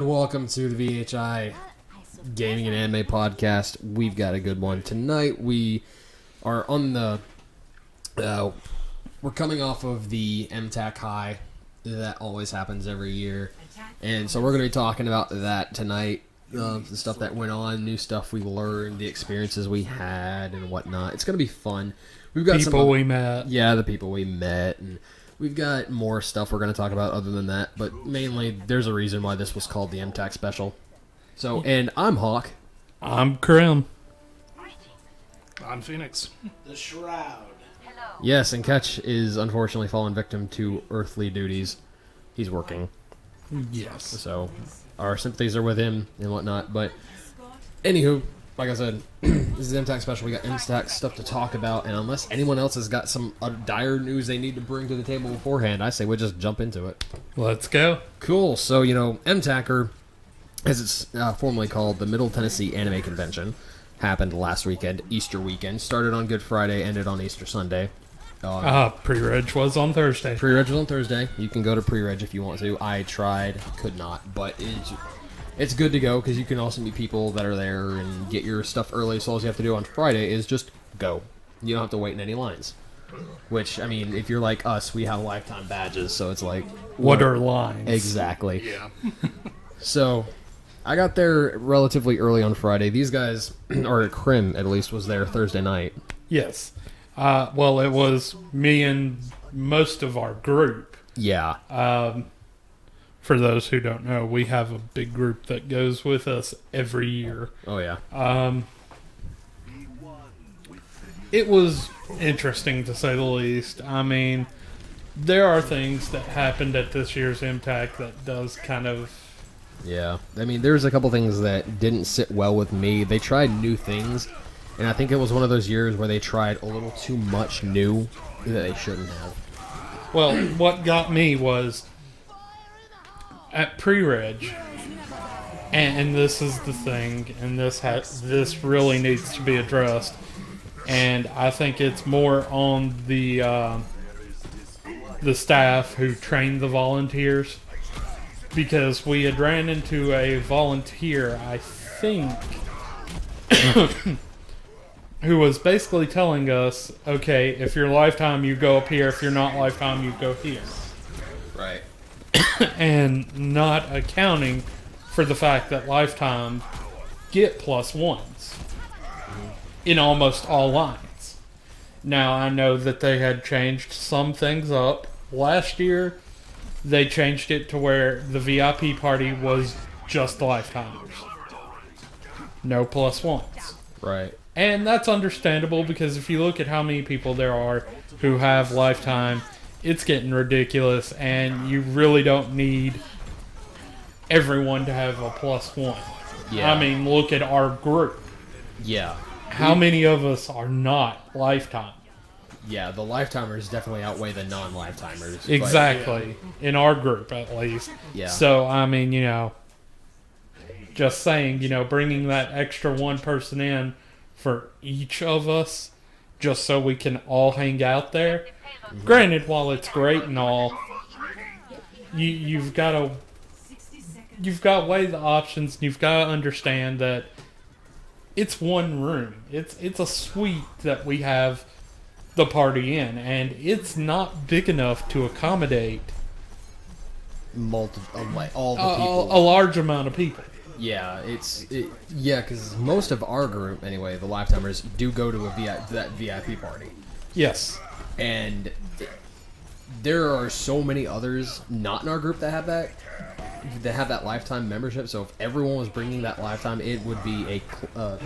Welcome to the VHI Gaming and Anime Podcast. We've got a good one tonight. We are on the we're coming off of the mtac high that always happens every year, and so we're going to be talking about that tonight. The stuff that went on, new stuff we learned, the experiences we had, and whatnot. It's going to be fun. We've got people we met. Yeah, the people we met, and we've got more stuff we're going to talk about other than that, but mainly there's a reason why this was called the mtac special. So, and I'm Hawk. I'm Krim. I'm Phoenix. The Shroud. Yes, and Ketch is unfortunately fallen victim to earthly duties. He's working. Yes. So, our sympathies are with him and whatnot, but anywho, like I said, this is the mtac special. We got mtac stuff to talk about, and unless anyone else has got some dire news they need to bring to the table beforehand, I say we just jump into it. Let's go. Cool. So, mtac, as it's formerly called, the Middle Tennessee Anime Convention, happened last weekend, Easter weekend. Started on Good Friday, ended on Easter Sunday. Pre-reg was on Thursday. Pre-reg was on Thursday. You can go to pre-reg if you want to. I tried, could not, but it's good to go because you can also meet people that are there and get your stuff early. So all you have to do on Friday is just go. You don't have to wait in any lines. Which, I mean, if you're like us, we have lifetime badges, so it's like... What are lines? Exactly. Yeah. So, I got there relatively early on Friday. These guys, or Krim at least, was there Thursday night. Yes. Well, it was me and most of our group. Yeah. For those who don't know, we have a big group that goes with us every year. Oh, yeah. It was interesting, to say the least. I mean, there are things that happened at this year's mtac that does kind of... Yeah. I mean, there's a couple things that didn't sit well with me. They tried new things, and I think it was one of those years where they tried a little too much new that they shouldn't have. Well, what got me was at pre-reg, and this is the thing, and this really needs to be addressed, and I think it's more on the staff who trained the volunteers, because we had ran into a volunteer, I think, who was basically telling us, okay, if you're lifetime, you go up here. If you're not lifetime, you go here. Right. And not accounting for the fact that lifetime get +1s in almost all lines. Now, I know that they had changed some things up. Last year, they changed it to where the VIP party was just lifetimers. No +1s. Right. And that's understandable because if you look at how many people there are who have lifetime, it's getting ridiculous, and you really don't need everyone to have a +1. Yeah. I mean, look at our group. Yeah. How many of us are not lifetime? Yeah, the lifetimers definitely outweigh the non-lifetimers. but- Exactly. In our group, at least. Yeah. So, I mean, just saying, bringing that extra one person in for each of us, just so we can all hang out there. Mm-hmm. Granted, while it's great and all, you've got to weigh the options, and you've got to understand that it's one room. It's a suite that we have the party in, and it's not big enough to accommodate all the people. a large amount of people. Yeah, because most of our group, anyway, the lifetimers, do go to that VIP party. Yes. And there are so many others not in our group that have that lifetime membership. So if everyone was bringing that lifetime, it would be a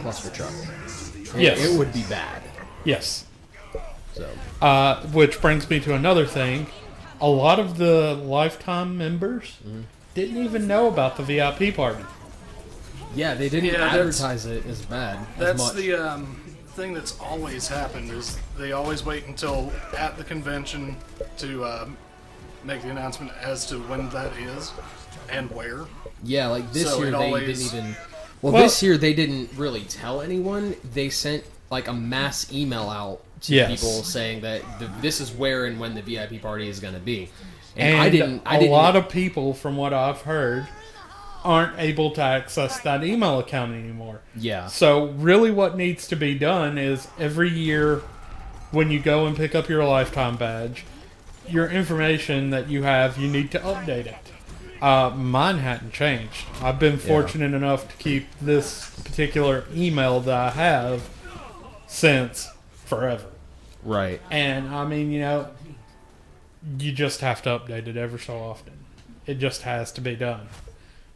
cluster truck. Yes. It would be bad. Yes. So. Which brings me to another thing. A lot of the lifetime members didn't even know about the VIP party. Yeah, they didn't advertise it as bad. That's as much. the thing that's always happened is they always wait until at the convention to make the announcement as to when that is and where. Yeah, like this So year it they always- didn't even... Well, this year they didn't really tell anyone. They sent like a mass email out to Yes. people saying that this is where and when the VIP party is going to be. And I didn't. a lot of people, from what I've heard, aren't able to access that email account anymore. Yeah. So really what needs to be done is every year when you go and pick up your lifetime badge, your information that you have, you need to update it. Mine hadn't changed. I've been fortunate enough to keep this particular email that I have since forever. Right. And I mean, you just have to update it ever so often. It just has to be done.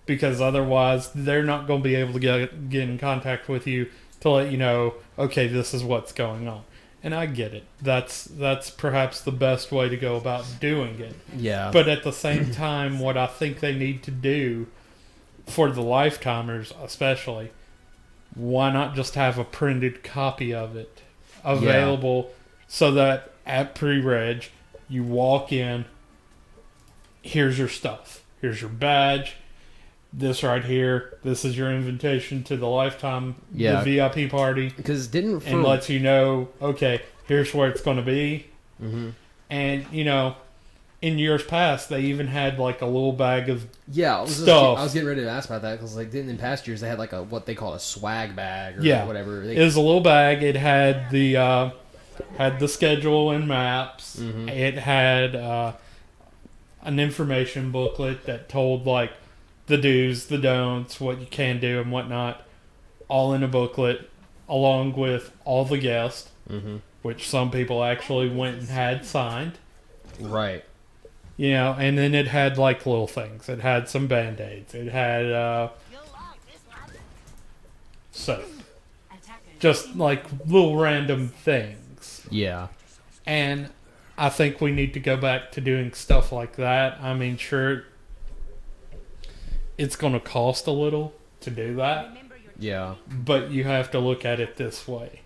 Because otherwise, they're not going to be able to get in contact with you to let you know, okay, this is what's going on. And I get it. That's perhaps the best way to go about doing it. Yeah. But at the same time, what I think they need to do for the lifetimers especially, why not just have a printed copy of it available so that at pre-reg, you walk in, here's your stuff. Here's your badge. This right here, this is your invitation to the lifetime, the VIP party. Because and lets you know, okay, here's where it's going to be. Mm-hmm. And, in years past, they even had like a little bag of stuff. I was getting ready to ask about that because, like, in past years, they had like what they call a swag bag or whatever. It was a little bag. It had the schedule and maps. Mm-hmm. It had an information booklet that told like the do's, the don'ts, what you can do and whatnot, all in a booklet, along with all the guests, which some people actually went and had signed. Right. And then it had like little things. It had some Band-Aids. It had soap. Just like little random things. Yeah. And I think we need to go back to doing stuff like that. I mean, sure, it's going to cost a little to do that. Yeah. But you have to look at it this way.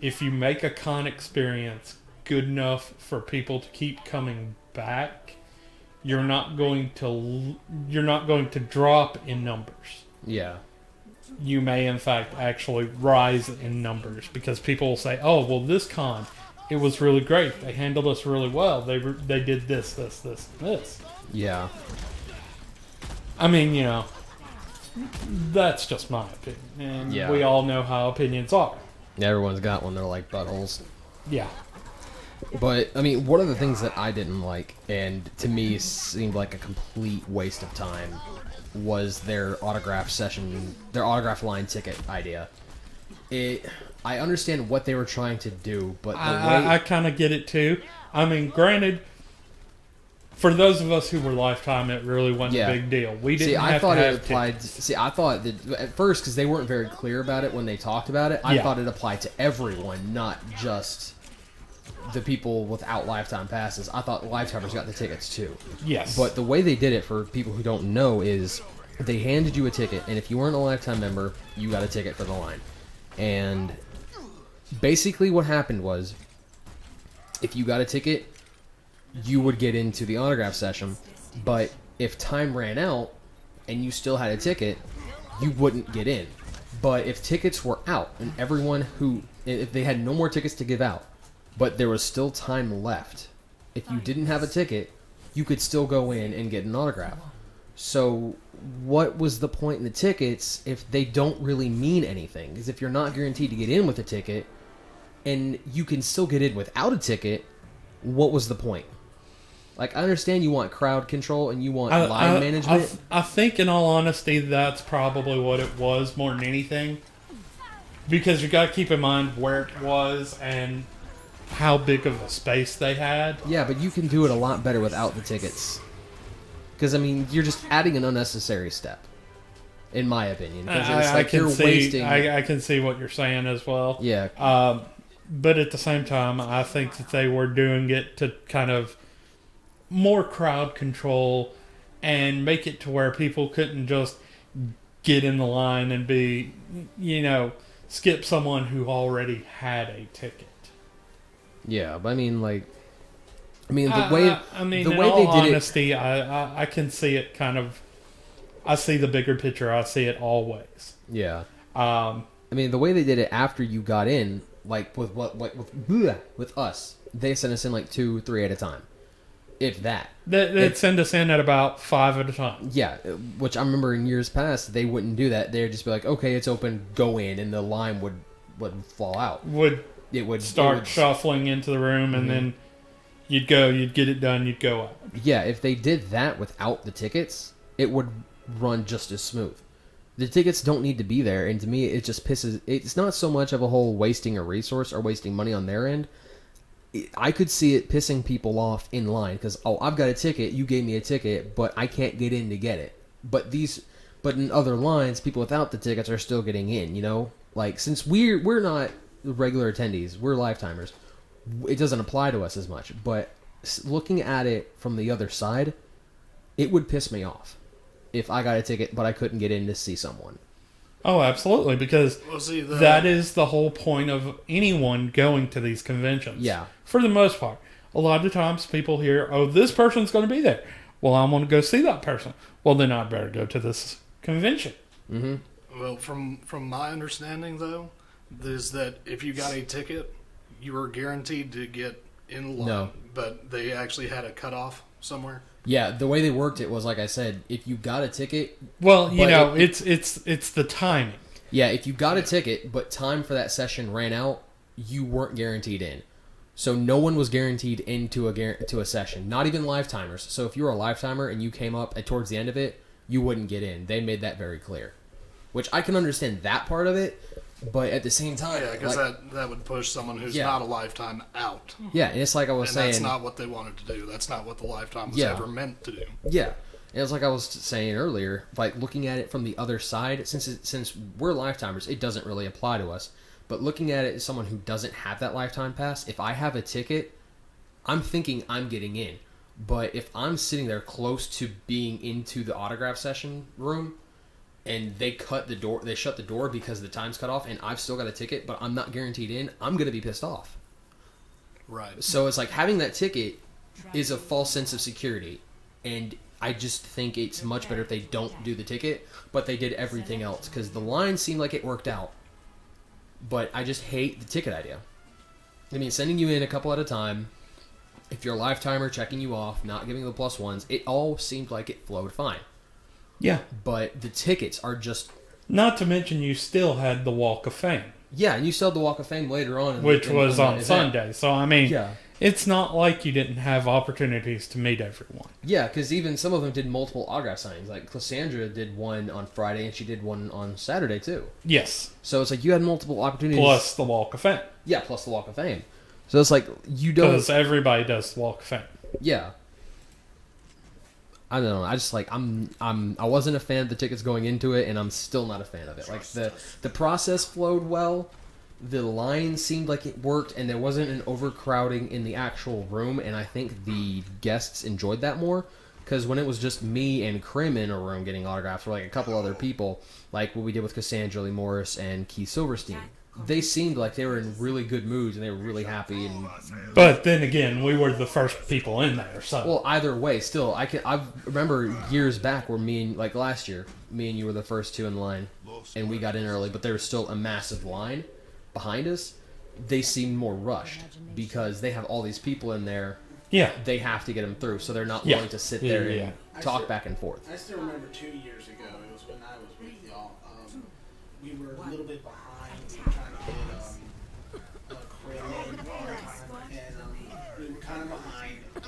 If you make a con experience good enough for people to keep coming back, you're not going to drop in numbers. Yeah. You may, in fact, actually rise in numbers because people will say, oh, well, this con, it was really great. They handled us really well. They did this, this, this, and this. Yeah. I mean, that's just my opinion. And we all know how opinions are. Everyone's got one. They're like buttholes. Yeah. But, I mean, one of the things that I didn't like, and to me seemed like a complete waste of time, was their autograph line ticket idea. I understand what they were trying to do, but the way... I kind of get it, too. I mean, granted, for those of us who were lifetime, it really wasn't a big deal. We didn't have to have tickets. I thought that at first, because they weren't very clear about it when they talked about it, I thought it applied to everyone, not just the people without lifetime passes. I thought lifetimers got the tickets too. Yes. But the way they did it, for people who don't know, is they handed you a ticket, and if you weren't a lifetime member, you got a ticket for the line. And basically what happened was, if you got a ticket, you would get into the autograph session, but if time ran out and you still had a ticket, you wouldn't get in. But if tickets were out and if they had no more tickets to give out, but there was still time left, if you didn't have a ticket, you could still go in and get an autograph. So what was the point in the tickets if they don't really mean anything? Because if you're not guaranteed to get in with a ticket, and you can still get in without a ticket, what was the point? Like, I understand you want crowd control and you want line management. I think, in all honesty, that's probably what it was more than anything. Because you got to keep in mind where it was and how big of a space they had. Yeah, but you can do it a lot better without the tickets. Because, I mean, you're just adding an unnecessary step, in my opinion. Because it's like you're wasting... I can see what you're saying as well. Yeah. But at the same time, I think that they were doing it to kind of more crowd control and make it to where people couldn't just get in the line and be, skip someone who already had a ticket. Yeah, but I mean, the way in all honesty, I can see it kind of. I see the bigger picture. I see it always. Yeah. I mean, the way they did it after you got in, like with us, they sent us in like 2-3 at a time. if that. They'd send us in at about 5 at a time. Yeah, which I remember in years past, they wouldn't do that. They'd just be like, okay, it's open, go in, and the line would fall out. It would start shuffling into the room, and then you'd get it done, you'd go out. Yeah, if they did that without the tickets, it would run just as smooth. The tickets don't need to be there, and to me, it just pisses... It's not so much of a whole wasting a resource or wasting money on their end. I could see it pissing people off in line, because, oh, I've got a ticket, you gave me a ticket, but I can't get in to get it. But in other lines, people without the tickets are still getting in, you know? Like, since we're not regular attendees, we're lifetimers, it doesn't apply to us as much. But looking at it from the other side, it would piss me off if I got a ticket but I couldn't get in to see someone. Oh, absolutely, because that is the whole point of anyone going to these conventions. Yeah. For the most part. A lot of times people hear, oh, this person's going to be there. Well, I want to go see that person. Well, then I'd better go to this convention. Mm-hmm. Well, from my understanding, though, is that if you got a ticket, you were guaranteed to get in line. No. But they actually had a cutoff somewhere. Yeah, the way they worked it was, like I said, if you got a ticket... Well, it's the timing. Yeah, if you got a ticket, but time for that session ran out, you weren't guaranteed in. So no one was guaranteed into a session, not even lifetimers. So if you were a lifetimer and you came up towards the end of it, you wouldn't get in. They made that very clear. Which I can understand that part of it, but at the same time... Yeah, because that would push someone who's not a lifetime out. Yeah, and it's like I was saying... that's not what they wanted to do. That's not what the lifetime was ever meant to do. Yeah. And it's like I was saying earlier, like looking at it from the other side, since we're lifetimers, it doesn't really apply to us. But looking at it as someone who doesn't have that lifetime pass, if I have a ticket, I'm thinking I'm getting in. But if I'm sitting there close to being into the autograph session room, and they shut the door because the time's cut off, and I've still got a ticket, but I'm not guaranteed in, I'm going to be pissed off. Right. So it's like having that ticket is a false sense of security, and I just think it's much better if they don't do the ticket, but they did everything else, because the line seemed like it worked out. But I just hate the ticket idea. I mean, sending you in a couple at a time, if you're a lifetimer, checking you off, not giving the plus ones, it all seemed like it flowed fine. Yeah. But the tickets are just... Not to mention you still had the Walk of Fame. Yeah, and you still had the Walk of Fame later on. Which was on Sunday. So, I mean, it's not like you didn't have opportunities to meet everyone. Yeah, because even some of them did multiple autograph signings. Like, Cassandra did one on Friday, and she did one on Saturday, too. Yes. So it's like you had multiple opportunities. Plus the Walk of Fame. Yeah, plus the Walk of Fame. So it's like you don't... Because everybody does the Walk of Fame. Yeah. I don't know. I just like I wasn't a fan of the tickets going into it, and I'm still not a fan of it. Like the process flowed well, the line seemed like it worked, and there wasn't an overcrowding in the actual room. And I think the guests enjoyed that more, because when it was just me and Krim in a room getting autographs, or like a couple other people, like what we did with Cassandra Lee Morris and Keith Silverstein, they seemed like they were in really good moods and they were really happy. And but then again, we were the first people in there. So well, either way, still, I remember years back where like last year, me and you were the first two in line, and we got in early, but there was still a massive line behind us. They seemed more rushed because they have all these people in there. Yeah, they have to get them through, so they're not willing to sit there and talk back and forth. I still remember 2 years ago. It was when I was with y'all. We were a little bit behind. We were trying to get Craig in our time, and we were kind of behind. And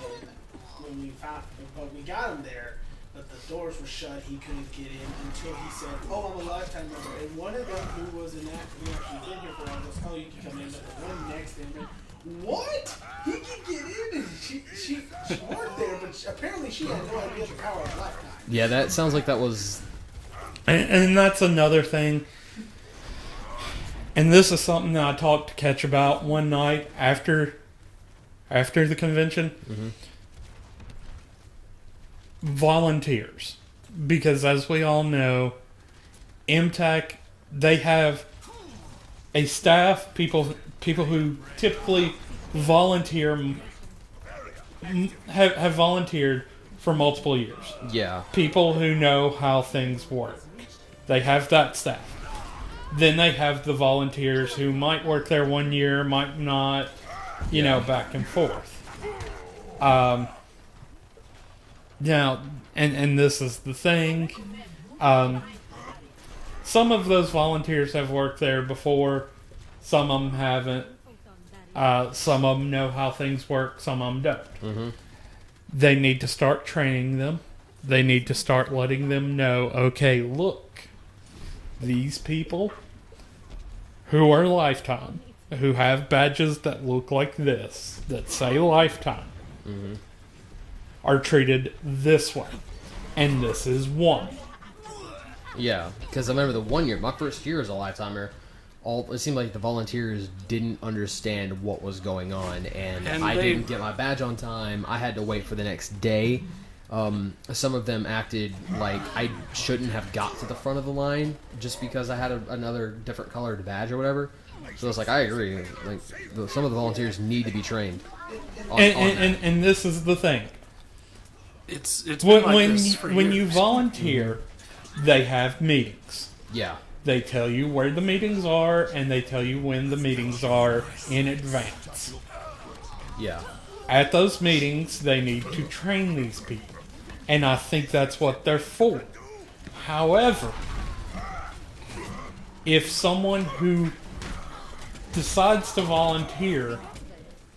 when we got him there, but the doors were shut. He couldn't get in until he said, "Oh, I'm a lifetime member." And one of them who was in that, who actually been here for a while, goes, "Oh, you can come in." But the one next to him, what? He can get in, and she worked there, but apparently she had no idea the power of lifetime. Yeah, that sounds like that was... And that's another thing. And this is something that I talked to Ketch about one night after the convention. Mm-hmm. Volunteers. Because as we all know, mtac, they have a staff, people who typically volunteer, have volunteered for multiple years. Yeah. People who know how things work. They have that staff. Then they have the volunteers who might work there 1 year, might not, you know, back and forth. Now, and this is the thing. Some of those volunteers have worked there before. Some of them haven't. Some of them know how things work. Some of them don't. Mm-hmm. They need to start training them. They need to start letting them know, okay, look, these people who are Lifetime, who have badges that look like this, that say Lifetime, are treated this way. And this is one. Yeah, because I remember the 1 year, my first year as a Lifetimer, it seemed like the volunteers didn't understand what was going on, and I didn't get my badge on time. I had to wait for the next day. Some of them acted like I shouldn't have got to the front of the line just because I had another different colored badge or whatever. So it's like, I agree. Like, some of the volunteers need to be trained. And this is the thing. It's been like this for when years. you volunteer, they have meetings. Yeah. They tell you where the meetings are, and they tell you when the meetings are in advance. Yeah. At those meetings, they need to train these people. And I think that's what they're for. However, if someone who decides to volunteer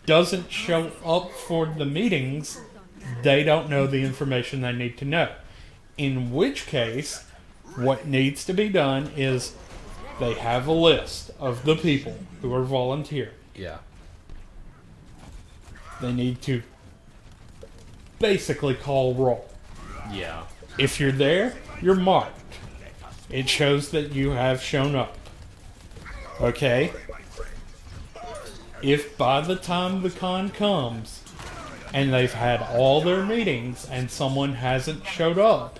doesn't show up for the meetings, they don't know the information they need to know. In which case, what needs to be done is they have a list of the people who are volunteering. Yeah. They need to basically call roll. Yeah. If you're there, you're marked. It shows that you have shown up. Okay? If by the time the con comes and they've had all their meetings and someone hasn't showed up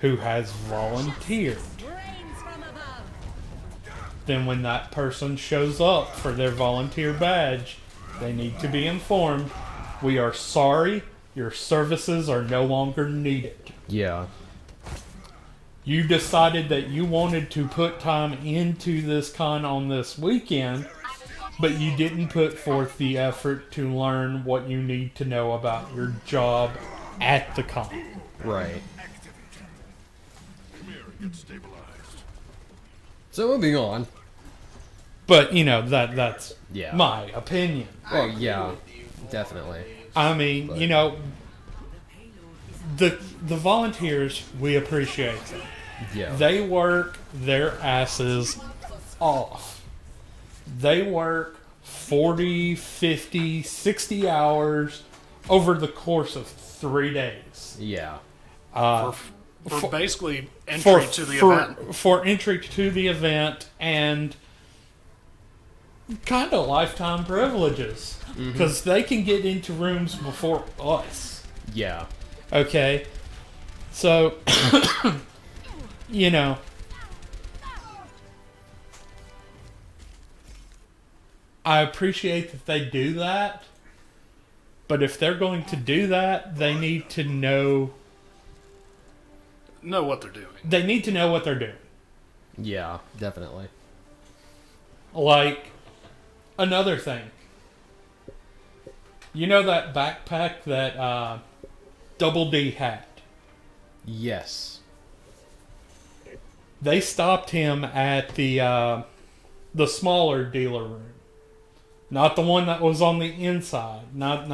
who has volunteered, then when that person shows up for their volunteer badge, they need to be informed, we are sorry, your services are no longer needed. Yeah. You decided that you wanted to put time into this con on this weekend, but you didn't put forth the effort to learn what you need to know about your job at the con. Right. So moving on. But, you know, that's Yeah. my opinion. Well, yeah, definitely. I mean, But- you know, the volunteers, we appreciate them. Yeah. They work their asses off. They work 40, 50, 60 hours over the course of 3 days. Yeah. For basically entry to the event. For entry to the event and kind of lifetime privileges. Because they can get into rooms before us. Yeah. Okay? So, you know, I appreciate that they do that, but if they're going to do that, they need to know Know what they're doing. they need to know what they're doing. Yeah, definitely. Like, another thing. You know that backpack that Double D had? Yes. They stopped him at the smaller dealer room, not the one that was on the inside, not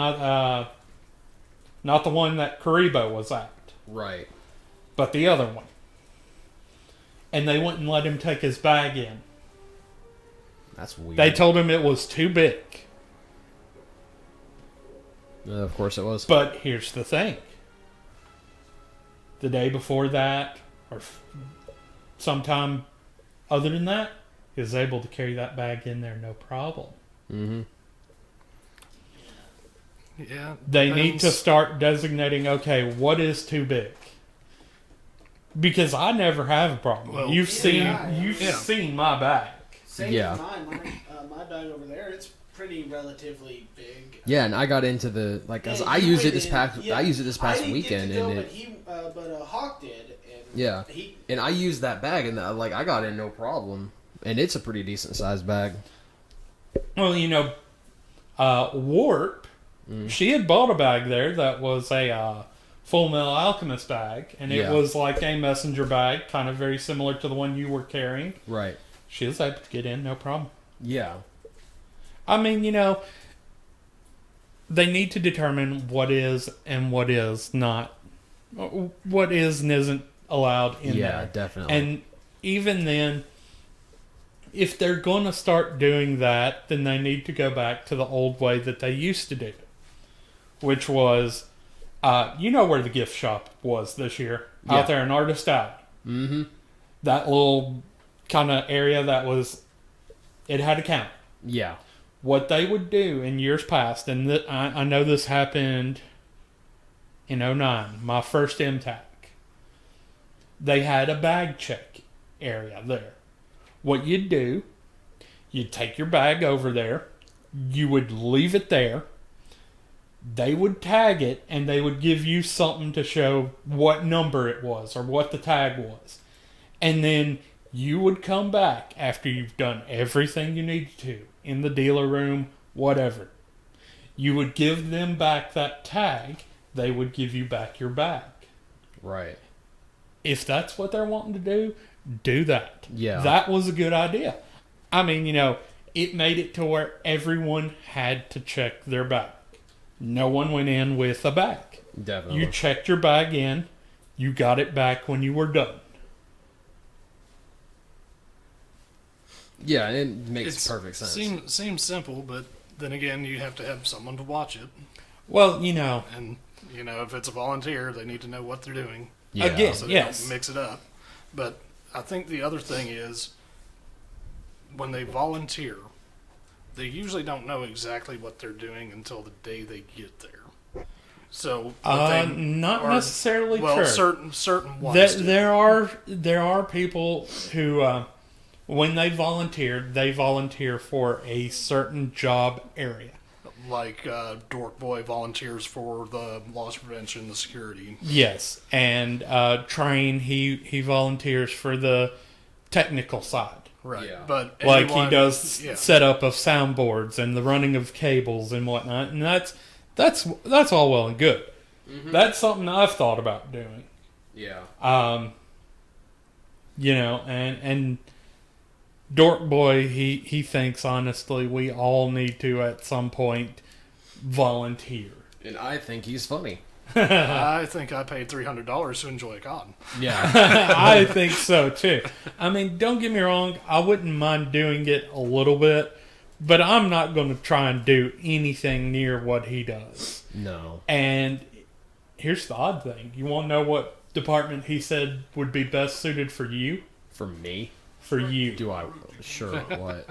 the one that Karibo was at, Right. but the other one. And they wouldn't let him take his bag in. That's weird. They told him it was too big. Of course it was. But here's the thing. The day before that, or sometime other than that, he was able to carry that bag in there no problem. Mm-hmm. Yeah. They need to depends. start designating, okay, what is too big? Because I never have a problem. Well, you've yeah. seen my bag. Same Yeah. as mine. My bag over there, it's pretty relatively big. Yeah, and I got into the Yeah, I he used it went this in- past. yeah, I used it this I past didn't weekend, get to go, and but Hawk did. And Yeah. He, and I used that bag, and I got in no problem, and it's a pretty decent sized bag. Well, you know, Warp, she had bought a bag there that was a Full Metal Alchemist bag, and it Yeah. was like a messenger bag, kind of very similar to the one you were carrying. Right. She was able to get in, no problem. Yeah. I mean, they need to determine what is and what is not, what is and isn't allowed in there. Yeah, definitely. And even then, if they're going to start doing that, then they need to go back to the old way that they used to do it, which was, where the gift shop was this year, Yeah. out there in Artist Alley. Mm-hmm. That little kind of area that was, it had a count. Yeah. What they would do in years past, and I know this happened in 2009, my first mtac. They had a bag check area there. What you'd do, you'd take your bag over there, you would leave it there, they would tag it, and they would give you something to show what number it was or what the tag was. And then you would come back after you've done everything you needed to in the dealer room, whatever. You would give them back that tag, they would give you back your bag. Right. If that's what they're wanting to do that. Yeah. That was a good idea. I mean, it made it to where everyone had to check their bag. No one went in with a bag. Definitely. You checked your bag in, you got it back when you were done. Yeah, it makes It's- perfect sense. Seems simple, but then again, you have to have someone to watch it. Well, And, if it's a volunteer, they need to know what they're doing. Yeah. again, So they yes. don't mix it up. But I think the other thing is, when they volunteer, they usually don't know exactly what they're doing until the day they get there. So, what they Not are- necessarily well, true. certain ones. do. There are people who, when they volunteer for a certain job area. Like Dork Boy volunteers for the loss prevention, the security. Yes, and Train he volunteers for the technical side. Right. Yeah. But Like anyone- he does yeah. setup of soundboards and the running of cables and whatnot, and that's all well and good. That's something I've thought about doing. Yeah. And Dork Boy he thinks honestly we all need to at some point volunteer. And I think he's funny. I think I paid $300 to enjoy a con. Yeah. I think so too. I mean, don't get me wrong, I wouldn't mind doing it a little bit, but I'm not going to try and do anything near what he does. No. And here's the odd thing. You want to know what department he said would be best suited for you? For me? For you. Do I? Sure. What?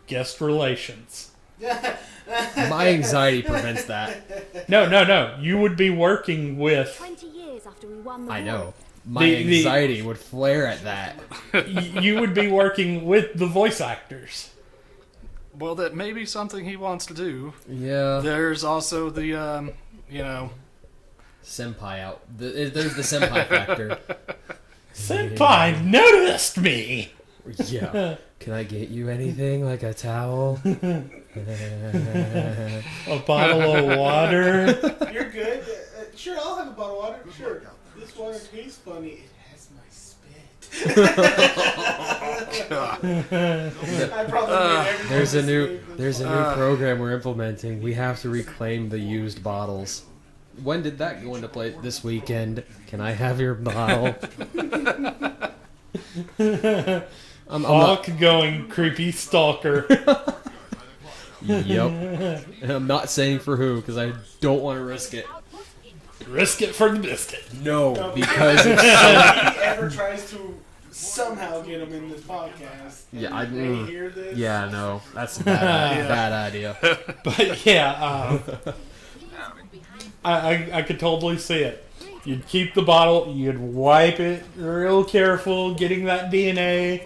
Guest relations. My anxiety prevents that. No. You would be working with... 20 years after we won the I war. know. My The- anxiety would flare at that. You would be working with the voice actors. Well, that may be something he wants to do. Yeah. There's also the, Senpai out. There's the senpai factor. Senpai noticed me! Yeah. Can I get you anything like a towel? A bottle of water. You're good. Sure, I'll have a bottle of water. Sure. This water tastes funny. It has my spit. I probably made everybody There's a new save this there's a new program we're implementing. We have to reclaim the used bottles. When did that go into play? This weekend. Can I have your bottle? I'm not, Hawk going creepy stalker. yep. And I'm not saying for who because I don't want to risk it. Risk it for the biscuit. No, because it's If he ever tries to somehow get him in this podcast, Yeah, and they hear this. yeah, no, that's a bad idea. But yeah, I could totally see it. You'd keep the bottle, you'd wipe it real careful, getting that DNA.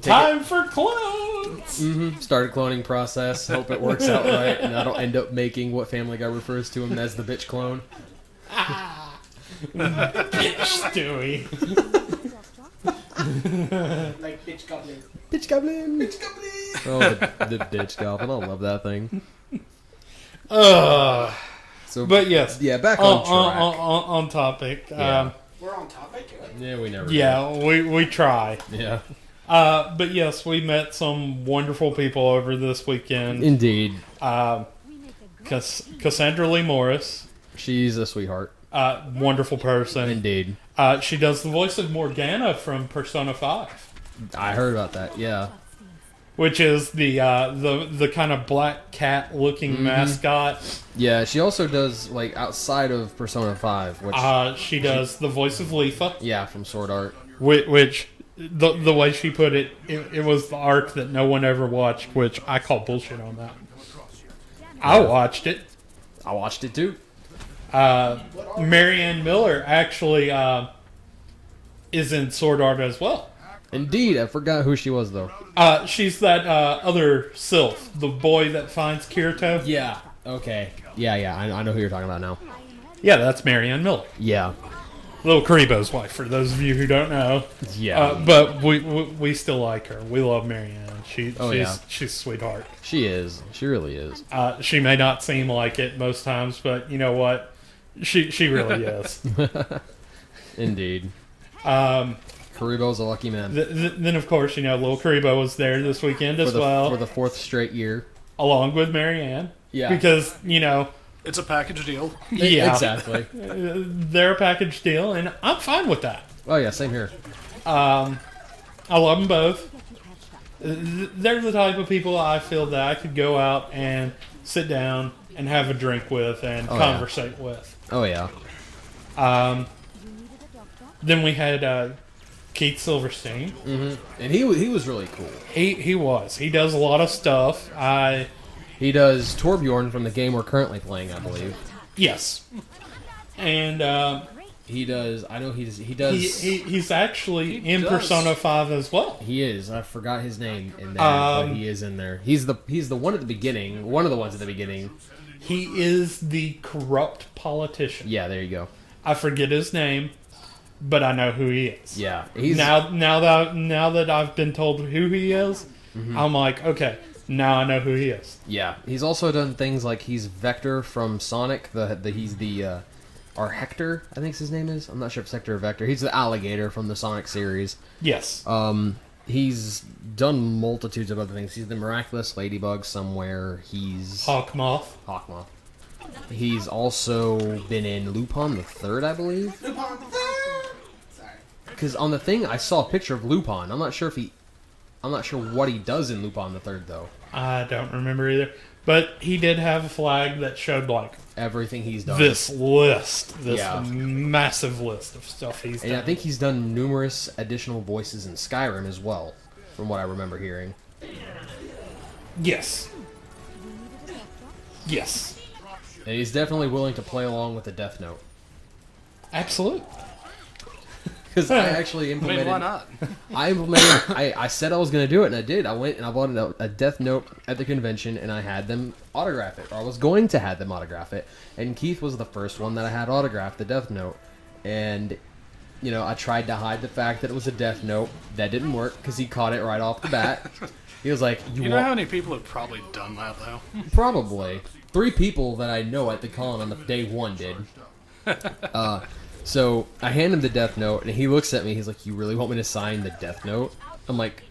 Time for clones! Start a cloning process. Hope it works out right, and I don't end up making what Family Guy refers to him as the bitch clone. Bitch Stewie. Like bitch goblin. Bitch goblin. Bitch goblin. Oh, the bitch goblin. I love that thing. So, But yes. yeah, back on track. On topic. Yeah. We're on topic. Good. Yeah, we never. Yeah, we try. do. Yeah. But yes, we met some wonderful people over this weekend. Indeed, Cassandra Lee Morris, she's a sweetheart. wonderful person. Indeed, She does the voice of Morgana from Persona 5, I heard about that. Yeah. which is the kind of black cat looking mascot. Yeah, she also does like outside of Persona 5, which She does the voice of Leafa, yeah, from Sword Art. which the way she put it, it was the arc that no one ever watched, which I call bullshit on that. I watched it. I watched it too. Marianne Miller actually is in Sword Art as well. Indeed, I forgot who she was though. She's that other sylph, the boy that finds Kirito. Yeah. Okay. Yeah. I know who you're talking about now. Yeah, that's Marianne Miller. Yeah. Little Karibo's wife, for those of you who don't know. Yeah. But we still like her. We love Marianne. She's a sweetheart. She is. She really is. She may not seem like it most times, but you know what? She really is. Indeed. Karibo's a lucky man. Then, of course, little Karibo was there this weekend as well. For the fourth straight year. Along with Marianne. Yeah. Because, It's a package deal. yeah. Exactly. They're a package deal, and I'm fine with that. Oh, yeah, same here. I love them both. They're the type of people I feel that I could go out and sit down and have a drink with and conversate with. Oh, yeah. Then we had Keith Silverstein. Mm-hmm. And he was really cool. He was. He does a lot of stuff. He does Torbjorn from the game we're currently playing, I believe. Yes. And He does. I know he does. he's actually in Persona 5 as well. He is. I forgot his name in there, but he is in there. He's the one at the beginning. One of the ones at the beginning. He is the corrupt politician. Yeah, there you go. I forget his name, but I know who he is. Yeah, he's Now that I've been told who he is, I'm like, okay, now I know who he is. Yeah, he's also done things like he's Vector from Sonic. He's the or Hector, I think his name is. I'm not sure if it's Hector or Vector. He's the alligator from the Sonic series. Yes. He's done multitudes of other things. He's the miraculous ladybug somewhere. He's Hawkmoth. Hawkmoth. He's also been in Lupin the Third, I believe. Lupin the Third. Sorry. Because on the thing, I saw a picture of Lupin. I'm not sure what he does in Lupin the Third, though. I don't remember either. But he did have a flag that showed, like, Everything he's done. this massive list of stuff he's done. And I think he's done numerous additional voices in Skyrim as well, from what I remember hearing. Yes. Yes. And he's definitely willing to play along with the Death Note. Absolutely. Because I actually I implemented... mean, why not? I said I was going to do it, and I did. I went and I bought a Death Note at the convention, and I had them autograph it. Or I was going to have them autograph it. And Keith was the first one that I had autographed the Death Note. And, I tried to hide the fact that it was a Death Note. That didn't work, because he caught it right off the bat. He was like, You know how many people have probably done that, though? Probably. 3 people that I know at the con on the day 1 did. So I hand him the Death Note, and he looks at me. He's like, "You really want me to sign the Death Note?" I'm like,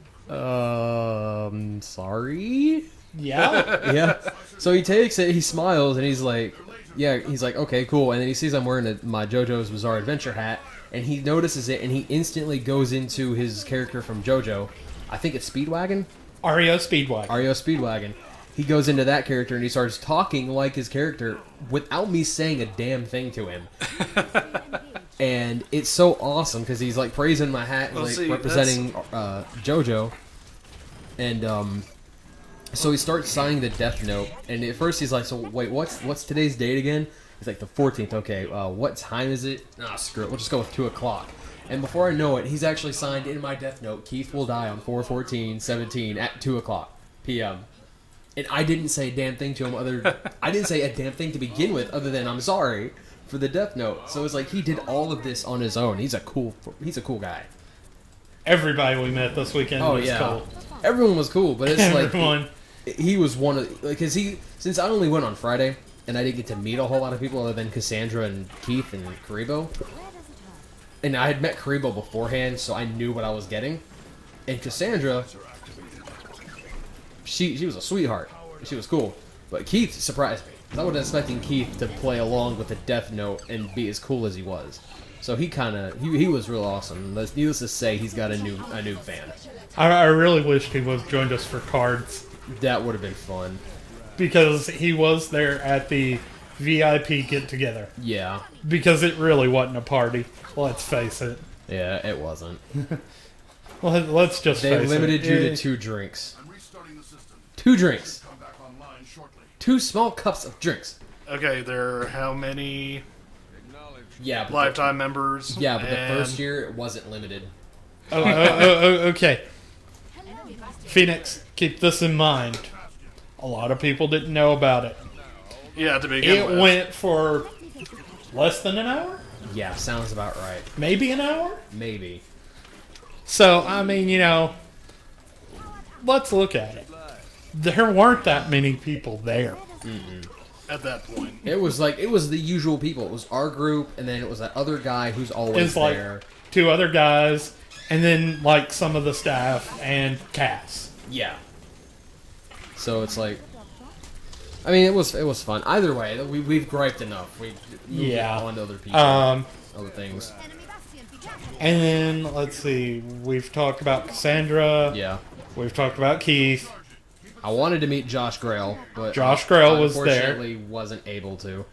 sorry? Yeah. Yeah. So he takes it, he smiles, and he's like, yeah, he's like, okay, cool. And then he sees I'm wearing my JoJo's Bizarre Adventure hat, and he notices it, and he instantly goes into his character from JoJo. I think it's Speedwagon? REO Speedwagon. REO Speedwagon. He goes into that character, and he starts talking like his character without me saying a damn thing to him. And it's so awesome, because he's like praising my hat and representing JoJo. And so he starts signing the Death Note, and at first he's like, "So wait, what's today's date again?" He's like, "The 14th. Okay, what time is it?" Nah, screw it. We'll just go with 2 o'clock. And before I know it, he's actually signed in my Death Note, "Keith will die on 4/14/17 at 2 o'clock p.m." And I didn't say a damn thing to him I didn't say a damn thing to begin with, other than I'm sorry for the Death Note. So it's like he did all of this on his own. He's a cool guy. Everybody we met this weekend was cool. Everyone was cool, but it's Everyone. like he was one of, like, because since I only went on Friday, and I didn't get to meet a whole lot of people other than Cassandra and Keith and Karibo. And I had met Karibo beforehand, so I knew what I was getting. And Cassandra, she was a sweetheart. She was cool. But Keith surprised me. I wasn't expecting Keith to play along with the Death Note and be as cool as he was. So he was real awesome. Needless to say, he's got a new fan. I really wished he was joined us for cards. That would have been fun. Because he was there at the VIP get-together. Yeah. Because it really wasn't a party. Let's face it. Yeah, it wasn't. Let's just face it. They limited you to 2 drinks. 2 drinks. 2 small cups of drinks. Okay, there are how many Yeah, lifetime members? Yeah, but the first year it wasn't limited. Okay. Phoenix, keep this in mind. A lot of people didn't know about it. Yeah, to begin with. It went for less than an hour? Yeah, sounds about right. Maybe an hour? Maybe. So, I mean, let's look at it. There weren't that many people there. At that point. It was the usual people. It was our group, and then it was that other guy who's always It's like there. 2 other guys, and then like some of the staff and Cass. Yeah. So it's like, I mean, it was fun. Either way, we've griped enough. We moved on to other people, other things. And then let's see, we've talked about Cassandra. Yeah. We've talked about Keith. I wanted to meet Josh Grail, but Josh Grail was there. Unfortunately, wasn't able to.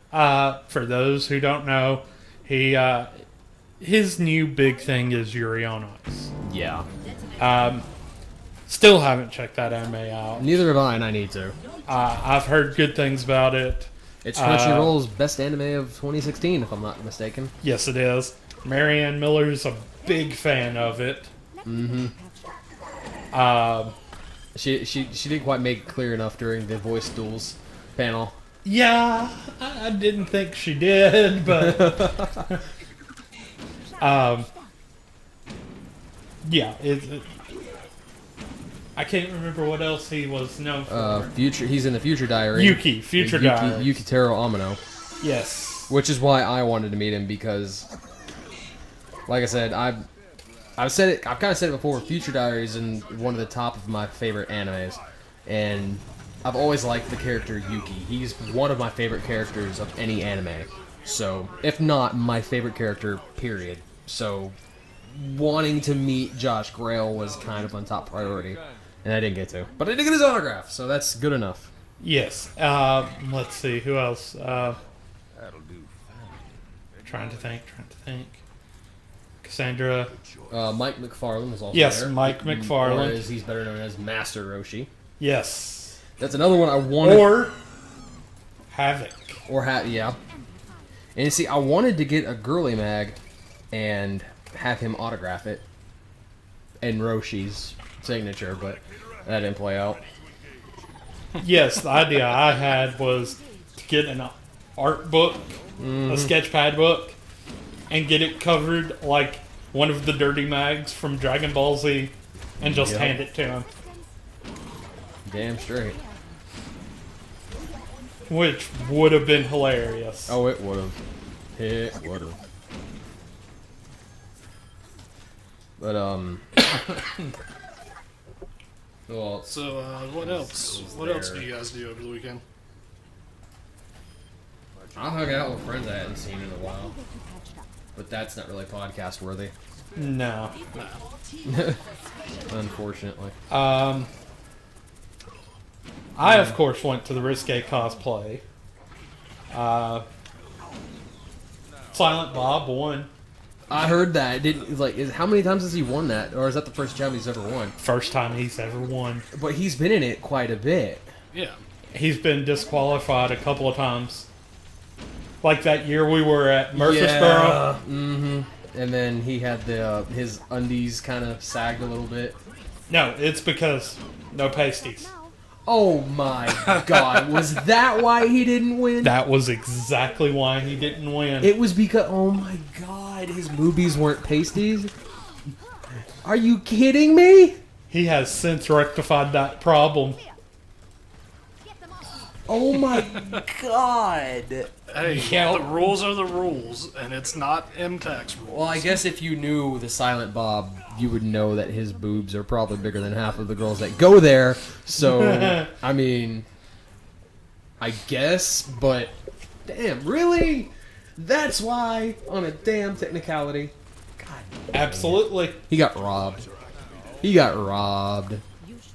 For those who don't know, his new big thing is Yuri on Ice. Yeah. Still haven't checked that anime out. Neither have I, and I need to. I've heard good things about it. It's Crunchyroll's best anime of 2016, if I'm not mistaken. Yes, it is. Marianne Miller's a big fan of it. Mm-hmm. She didn't quite make it clear enough during the voice duels panel. Yeah, I didn't think she did, but yeah, I can't remember what else he was known for. He's in the Future Diary. Future Diary. Yukitaro Amino. Yes. Which is why I wanted to meet him, because, like I said, I've kind of said it before. Future Diary is in one of the top of my favorite animes, and I've always liked the character Yuki. He's one of my favorite characters of any anime. So, if not my favorite character, period. So, wanting to meet Josh Grail was kind of on top priority, and I didn't get to. But I did get his autograph, so that's good enough. Yes. Let's see, who else? Trying to think. Cassandra. Mike McFarlane was also there. Yes, Mike McFarlane. Or as he's better known as Master Roshi. Yes. That's another one I wanted. Or Havoc. Yeah. And you see, I wanted to get a girly mag and have him autograph it in Roshi's signature, but that didn't play out. Yes, the idea I had was to get an art book, a sketch pad book, and get it covered like one of the dirty mags from Dragon Ball Z, and just hand it to him. Damn straight. Which would have been hilarious. Oh, it would have. It would have. But, well, So, what else? What else do you guys do over the weekend? I hung out with friends I hadn't seen in a while. But that's not really podcast worthy. No. Unfortunately. I, of course, went to the Risque cosplay. Silent Bob won. I heard that. How many times has he won that? Or is that the first time he's ever won? First time he's ever won. But he's been in it quite a bit. Yeah. He's been disqualified a couple of times. Like that year we were at Murfreesboro. Yeah. Mm-hmm. And then he had his undies kind of sagged a little bit. No, it's because no pasties. Oh my god. Was that why he didn't win? That was exactly why he didn't win. It was because, oh my god, his movies weren't pasties? Are you kidding me? He has since rectified that problem. Oh my god. Hey, Yeah. the rules are the rules, and it's not mtac rules. Well, I guess if you knew the Silent Bob, you would know that his boobs are probably bigger than half of the girls that go there. So, I mean, I guess, but damn, really? That's why, on a damn technicality. Absolutely. He got robbed. He got robbed.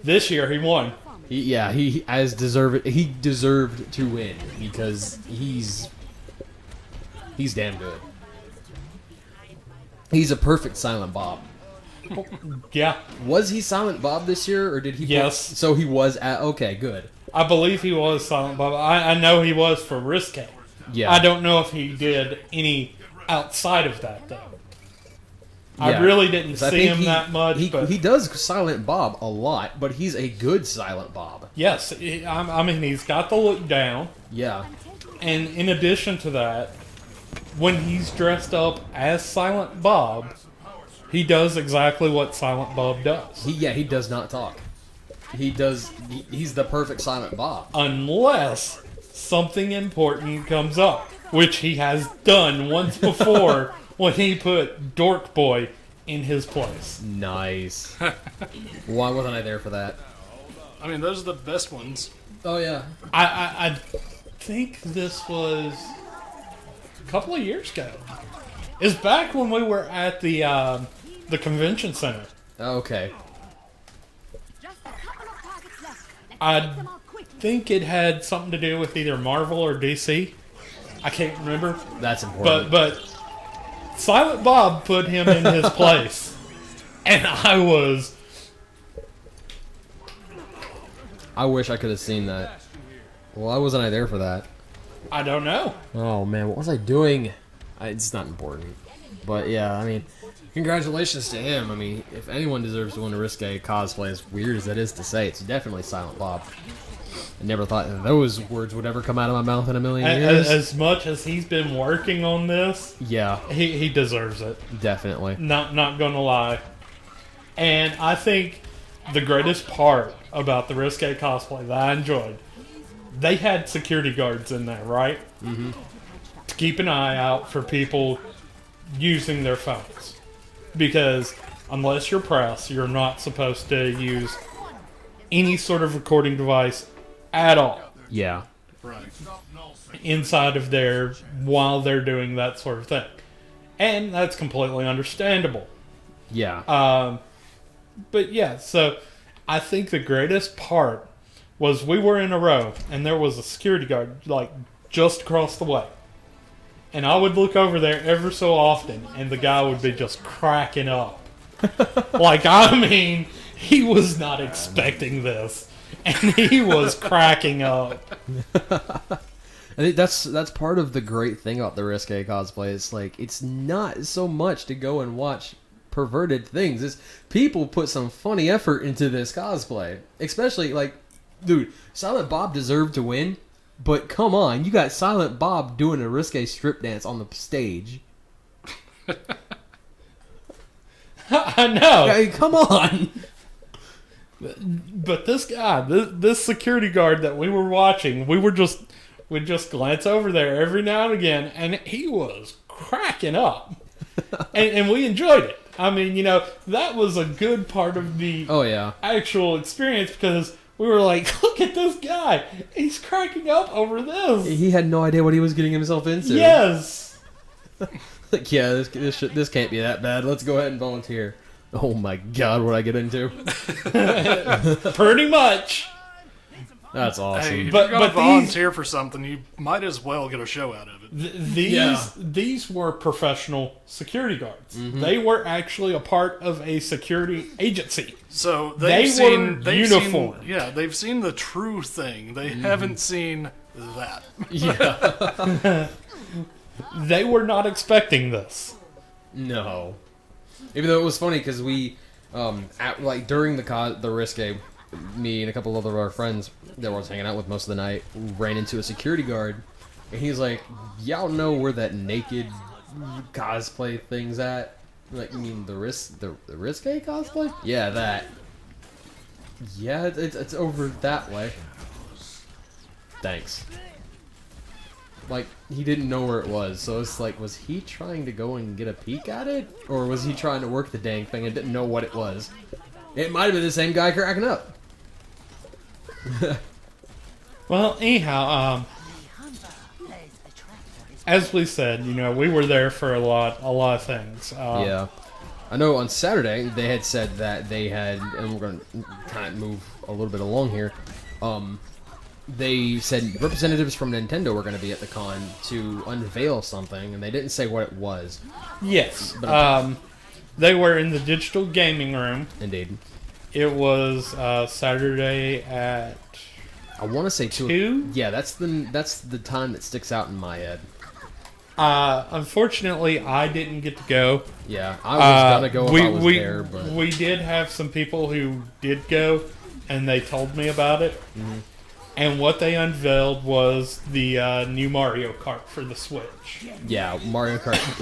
This year he won. He as deserved. He deserved to win because he's damn good. He's a perfect Silent Bob. Yeah, Was he Silent Bob this year, or did he? Yes. So he was at. Okay, good. I believe he was Silent Bob. I know he was for Risque. Yeah. I don't know if he did any outside of that, though. I Yeah. really didn't 'Cause I see think him that much, but he does Silent Bob a lot, but he's a good Silent Bob. yes, I mean, he's got the look down. Yeah. And in addition to that, when he's dressed up as Silent Bob, he does exactly what Silent Bob does. He does not talk. He does. He's the perfect Silent Bob. Unless something important comes up, which he has done once before when he put Dork Boy in his place. Nice. Why wasn't I there for that? I mean, those are the best ones. Oh yeah. I think this was a couple of years ago. It's back when we were at the convention center. Okay. I think it had something to do with either Marvel or DC. I can't remember. That's important. But Silent Bob put him in his place. And I wish I could have seen that. Why wasn't I there for that? I don't know. Oh man, what was I doing? It's not important. But yeah, I mean, congratulations to him. I mean, if anyone deserves to win a Risque cosplay, as weird as that is to say, it's definitely Silent Bob. I never thought those words would ever come out of my mouth in a million years. As much as he's been working on this, Yeah, he deserves it. definitely. Not gonna lie. And I think the greatest part about the Risque cosplay that I enjoyed, they had security guards in there, right? Mm-hmm. To keep an eye out for people using their phones. Because unless you're press, you're not supposed to use any sort of recording device at all Yeah. Right. inside of there while they're doing that sort of thing. And that's completely understandable. Yeah. But yeah, so I think the greatest part was we were in a row and there was a security guard like just across the way. And I would look over there ever so often and the guy would be just cracking up. Like, I mean, he was not expecting this. And he was cracking up. I think that's part of the great thing about the Risque cosplay. It's like, it's not so much to go and watch perverted things. It's people put some funny effort into this cosplay. Especially, like, dude, Silent Bob deserved to win, but come on, you got Silent Bob doing a Risque strip dance on the stage. I know. Hey, come on! But this guy, this security guard that we were watching, we'd just glance over there every now and again, and he was cracking up. and we enjoyed it. I mean, you know, that was a good part of the Oh, yeah. actual experience because we were like, look at this guy. He's cracking up over this. He had no idea what he was getting himself into. Yes. Like, yeah, this can't be that bad. Let's go ahead and volunteer. Oh my god, what I get into? Pretty much. That's awesome. Hey, if But- you're going but to volunteer for something, you might as well get a show out of it. These were professional security guards. They were actually a part of a security agency. So They they've were seen uniformed. Yeah, they've seen the true thing. They haven't seen that. Yeah. They were not expecting this. No. Even though it was funny because we, during the Risque, me and a couple other of our friends that I was hanging out with most of the night ran into a security guard, and he's like, "Y'all know where that naked cosplay thing's at? Like, you mean the Risque cosplay? Yeah, that. Yeah, it's over that way." thanks. Like, he didn't know where it was, so it's like, was he trying to go and get a peek at it? Or was he trying to work the dang thing and didn't know what it was? It might have been the same guy cracking up. Well, anyhow, as we said, we were there for a lot of things. Yeah. I know on Saturday, they had said that they had, and we're going to kind of move a little bit along here, they said representatives from Nintendo were going to be at the con to unveil something, and they didn't say what it was. Yes. They were in the digital gaming room. Indeed. It was Saturday at... I want to say 2? Yeah, that's the time that sticks out in my head. Unfortunately, I didn't get to go. Yeah, I was going to go if I was there, but... We did have some people who did go, and they told me about it. Mm-hmm. And what they unveiled was the new Mario Kart for the Switch. Yeah, Mario Kart.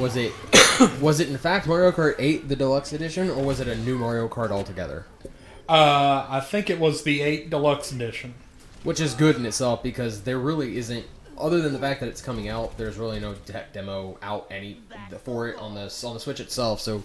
Was it in fact Mario Kart 8, the deluxe edition, or was it a new Mario Kart altogether? I think it was the 8 Deluxe Edition. Which is good in itself, because there really isn't, other than the fact that it's coming out, there's really no tech demo out for it on the Switch itself. So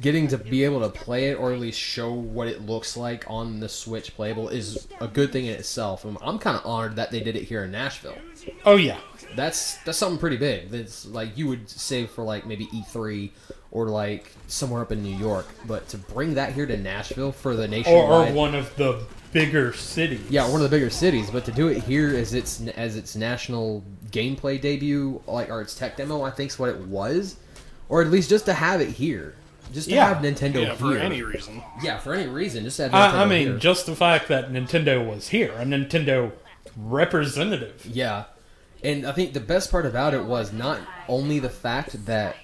getting to be able to play it, or at least show what it looks like on the Switch playable, is a good thing in itself. I'm kind of honored that they did it here in Nashville. Oh yeah, that's something pretty big. That's like you would save for like maybe E3 or like somewhere up in New York, but to bring that here to Nashville for the nationwide, or one of the bigger cities. Yeah, one of the bigger cities, but to do it here as its national gameplay debut, or its tech demo, I think is what it was, or at least just to have it here. Just to have Nintendo here. For any reason. Yeah, for any reason. Just to have Nintendo here. Just the fact that Nintendo was here. A Nintendo representative. Yeah. And I think the best part about it was not only the fact that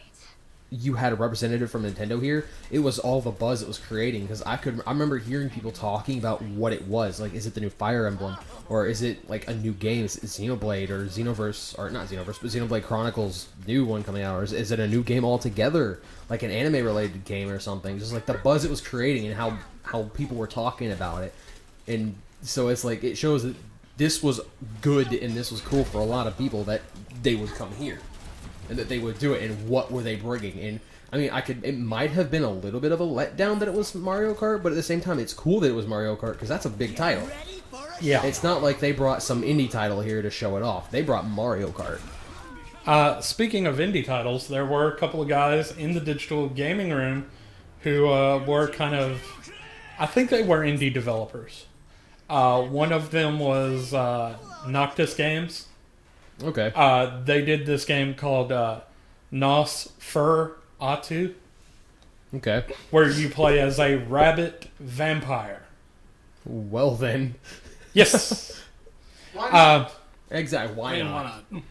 you had a representative from Nintendo here, it was all the buzz it was creating. Because I remember hearing people talking about what it was. Like, is it the new Fire Emblem? Or is it like a new game? Is it Xenoblade or Xenoverse, or not Xenoverse, but Xenoblade Chronicles new one coming out? Or is it a new game altogether? Like an anime related game or something? Just like the buzz it was creating and how people were talking about it. And so it's like, it shows that this was good and this was cool for a lot of people, that they would come here and that they would do it. And what were they bringing? And I mean, it might have been a little bit of a letdown that it was Mario Kart, but at the same time, it's cool that it was Mario Kart, because that's a big title. Yeah. It's not like they brought some indie title here to show it off. They brought Mario Kart. Speaking of indie titles, there were a couple of guys in the digital gaming room who were kind of... I think they were indie developers. One of them was Noctis Games. Okay. They did this game called Nos Fur Atu, Okay. where you play as a rabbit vampire. Well then. Yes. Why not? Exactly. Why And not? why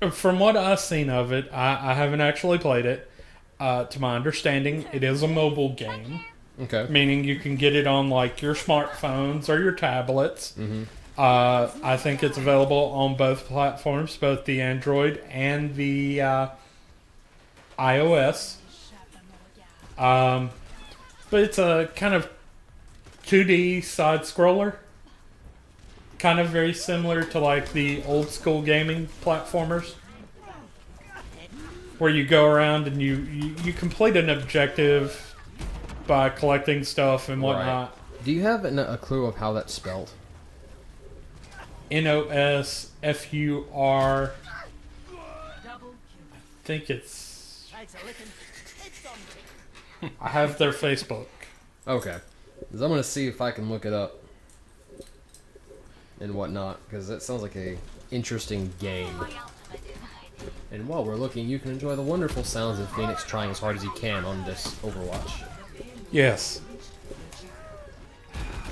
not? From what I've seen of it, I haven't actually played it. To my understanding, it is a mobile game, Okay. meaning you can get it on like your smartphones or your tablets. Mm-hmm. I think it's available on both platforms, both the Android and the iOS. But it's a kind of 2D side scroller, kind of very similar to like the old school gaming platformers, where you go around and you complete an objective by collecting stuff and whatnot. Right. Do you have a clue of how that's spelled? NOSFUR. I think it's... I have their Facebook. Okay. 'Cause I'm going to see if I can look it up and whatnot, because that sounds like a interesting game. And while we're looking, you can enjoy the wonderful sounds of Phoenix trying as hard as he can on this Overwatch. Yes.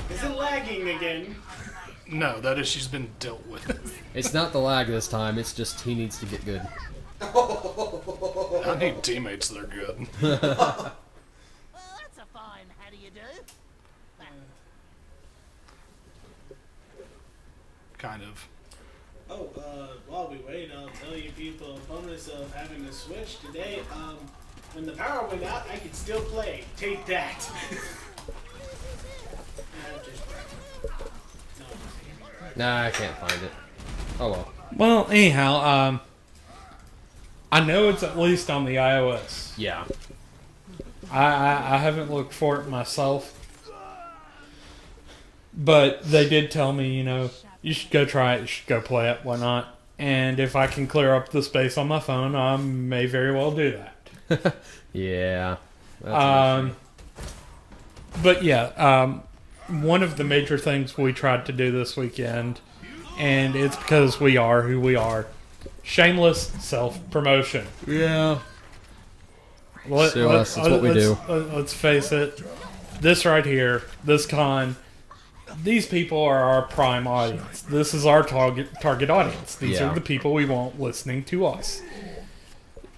Is it lagging again? No, that issue's been dealt with. It's not the lag this time, it's just he needs to get good. I need teammates that are good. Well, that's a fine how do you do? Kind of. Oh, while we wait, I'll tell you people a bonus of having a Switch today. When the power went out, I could still play. Take that. Nah, I can't find it. Oh well. Well, anyhow, I know it's at least on the iOS. Yeah. I haven't looked for it myself. But they did tell me, you should go try it, you should go play it, whatnot. And if I can clear up the space on my phone, I may very well do that. Yeah. That's But yeah, one of the major things we tried to do this weekend, and it's because we are who we are, shameless self-promotion. yeah. That's what we do. Let's face it, this right here, this con, these people are our prime audience. This is our target audience. These Yeah. are the people we want listening to us.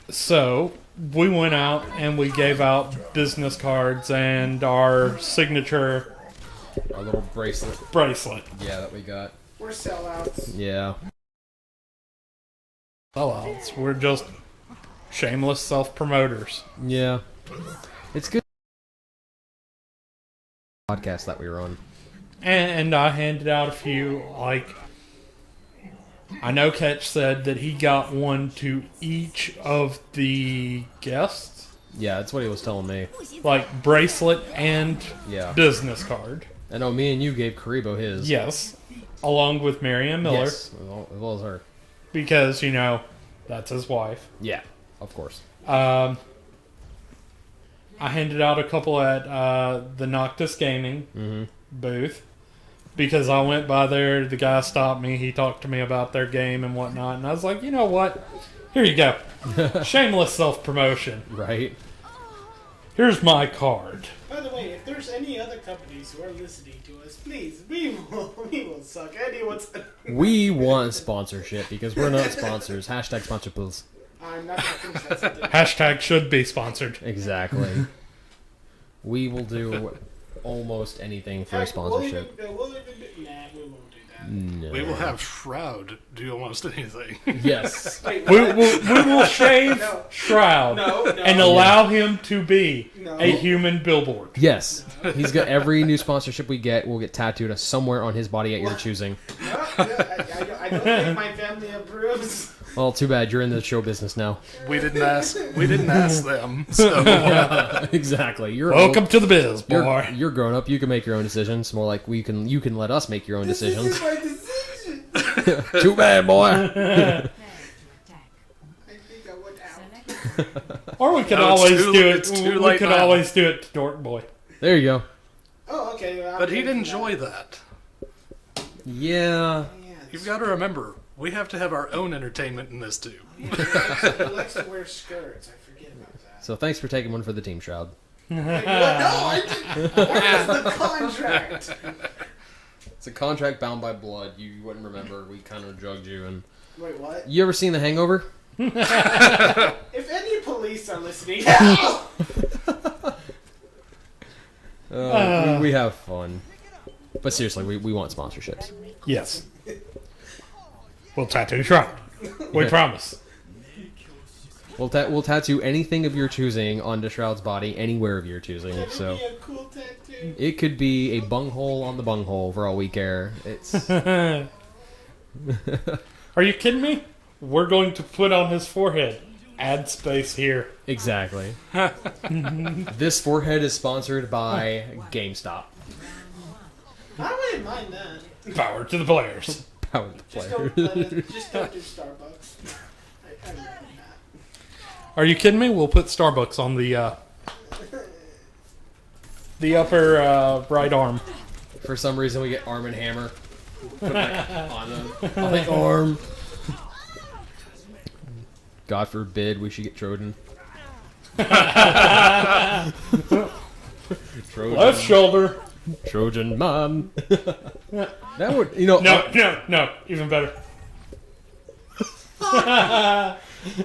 So we went out and we gave out business cards and our signature Our little bracelet. bracelet. Yeah, that we got. We're sellouts. Yeah. Sellouts. We're just shameless self-promoters. Yeah. It's good. Podcast that we were on. And I handed out a few, I know Ketch said that he got one to each of the guests, Yeah, that's what he was telling me. like bracelet and Yeah. business card. I know me and you gave Karibo his. Yes, along with Marianne Miller, Yes, as well as her. because, that's his wife. Yeah, of course. I handed out a couple at the Noctis Gaming booth. Because I went by there, the guy stopped me, he talked to me about their game and whatnot, and I was like, you know what? Here you go. Shameless self-promotion. Right? Here's my card. By the way, if there's any other companies who are listening to us, please, we will suck anyone's. We want sponsorship because we're not sponsors. Hashtag sponsor please. I'm not gonna finish that sentence. Hashtag should be sponsored. Exactly. We will do almost anything for a sponsorship. Nah, we won't do that. No. We will have Shroud do almost anything. Yes. Wait, We what? will shave No. Shroud No, no. and allow him to be No. a human billboard. Yes. He's got every new sponsorship we get will get tattooed somewhere on his body at your choosing. No, I don't think my family approves. Well, too bad you're in the show business now. We didn't ask them. So Yeah, exactly. You're Welcome to the biz, boy. You're grown up. You can make your own decisions. More like you can let us make your own decisions. This is my decision. Too bad, boy. I think I went out. Or we could No, it's always too- do it. it's too We late could now. always do it to Dork Boy. There you go. Oh, okay. Well, but he'd enjoy that. Yeah. You've got to remember, we have to have our own entertainment in this too. He likes to wear skirts. I forget about that. So thanks for taking one for the team, Shroud. Wait, what? No, I didn't. Where's the contract? It's a contract bound by blood. You wouldn't remember. We kind of drugged you. And Wait, what? you ever seen The Hangover? If any police are listening, help! We have fun. But seriously, we want sponsorships. Yes. We'll tattoo Shroud. We promise. We'll tattoo anything of your choosing onto Shroud's body, anywhere of your choosing. That'd So be a cool tattoo. it could be a bunghole on the bunghole for all we care. It's Are you kidding me? We're going to put on his forehead. Add space here. exactly. This forehead is sponsored by GameStop. I wouldn't mind that. Power to the players. Power Just player. just don't do Starbucks. I recommend that. Are you kidding me? We'll put Starbucks on the upper right arm. For some reason, we get Arm and Hammer. Put like on the arm. God forbid we should get Trojan. Trojan. Left shoulder. Trojan man. That would, No. Even better.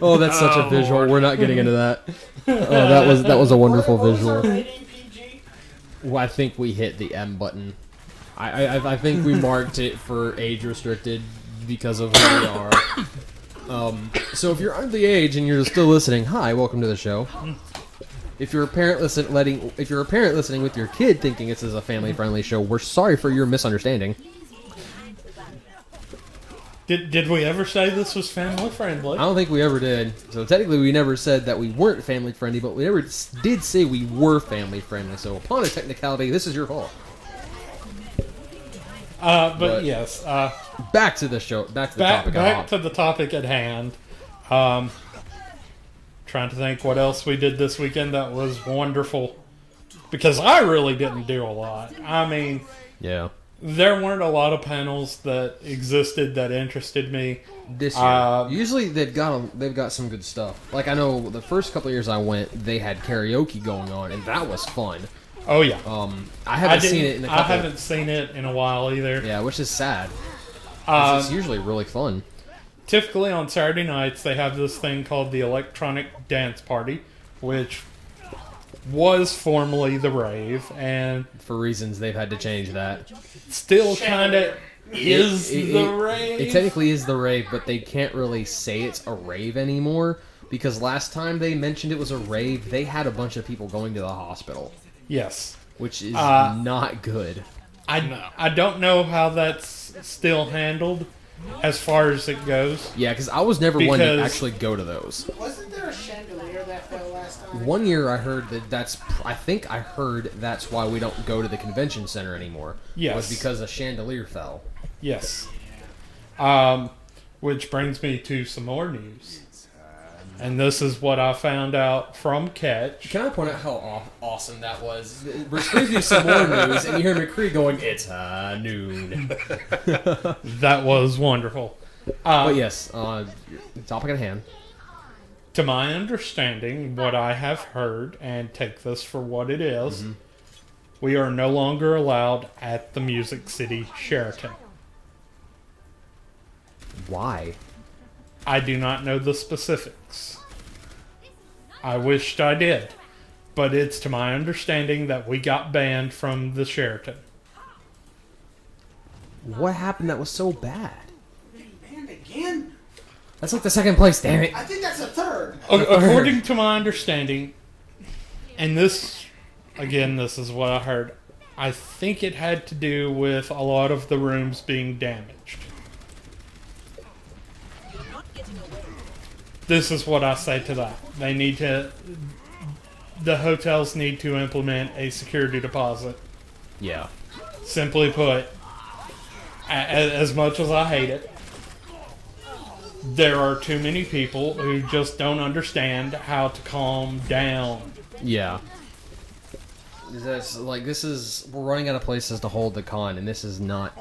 Oh, that's such a visual. Lord. We're not getting into that. Oh, that was a wonderful What was our visual. rating, PG? Well, I think we hit the M button. I think we marked it for age restricted because of who we are. So if you're under the age and you're still listening, hi, welcome to the show. If you're a parent listening with your kid thinking this is a family friendly show, we're sorry for your misunderstanding. Did we ever say this was family friendly? I don't think we ever did. So technically, we never said that we weren't family friendly, but we never did say we were family friendly. So upon a technicality, this is your fault. But yes, Back to the show. Back to the topic. back to the topic at hand. Trying to think what else we did this weekend that was wonderful. Because I really didn't do a lot. I mean, Yeah. there weren't a lot of panels that existed that interested me. This year, usually they've got some good stuff. Like I know the first couple of years I went, they had karaoke going on, and that was fun. Oh yeah, I haven't seen it in a couple. I haven't seen it in a while either. Yeah, which is sad. 'Cause it's usually really fun. Typically on Saturday nights, they have this thing called the Electronic Dance Party, which was formerly the rave, and For reasons they've had to change that. still kind of is It- the rave. It technically is the rave, but they can't really say it's a rave anymore because last time they mentioned it was a rave, they had a bunch of people going to the hospital, Yes. which is not good. I don't know how that's still handled as far as it goes. Yeah, because I was never one to Because- actually go to those. Wasn't there a chandelier that fell last time? One year I heard I think I heard that's why we don't go to the convention center anymore. Yes. Was because a chandelier fell. Yes. Which brings me to some more news. And this is what I found out from Catch. Can I point out how awesome that was? Which brings me some more news, and you hear McCree going, "It's noon." That was wonderful. But yes, topic at hand. To my understanding, what I have heard, and take this for what it is, we are no longer allowed at the Music City Sheraton. Why? I do not know the specifics. I wished I did. But it's to my understanding that we got banned from the Sheraton. What happened that was so bad? Banned again? That's like the second place, damn it. I think that's the third. According to my understanding, and this, again, this is what I heard, I think it had to do with a lot of the rooms being damaged. This is what I say to that. The hotels need to implement a security deposit. Yeah. Simply put, as much as I hate it, there are too many people who just don't understand how to calm down. Yeah. We're running out of places to hold the con, and this is not.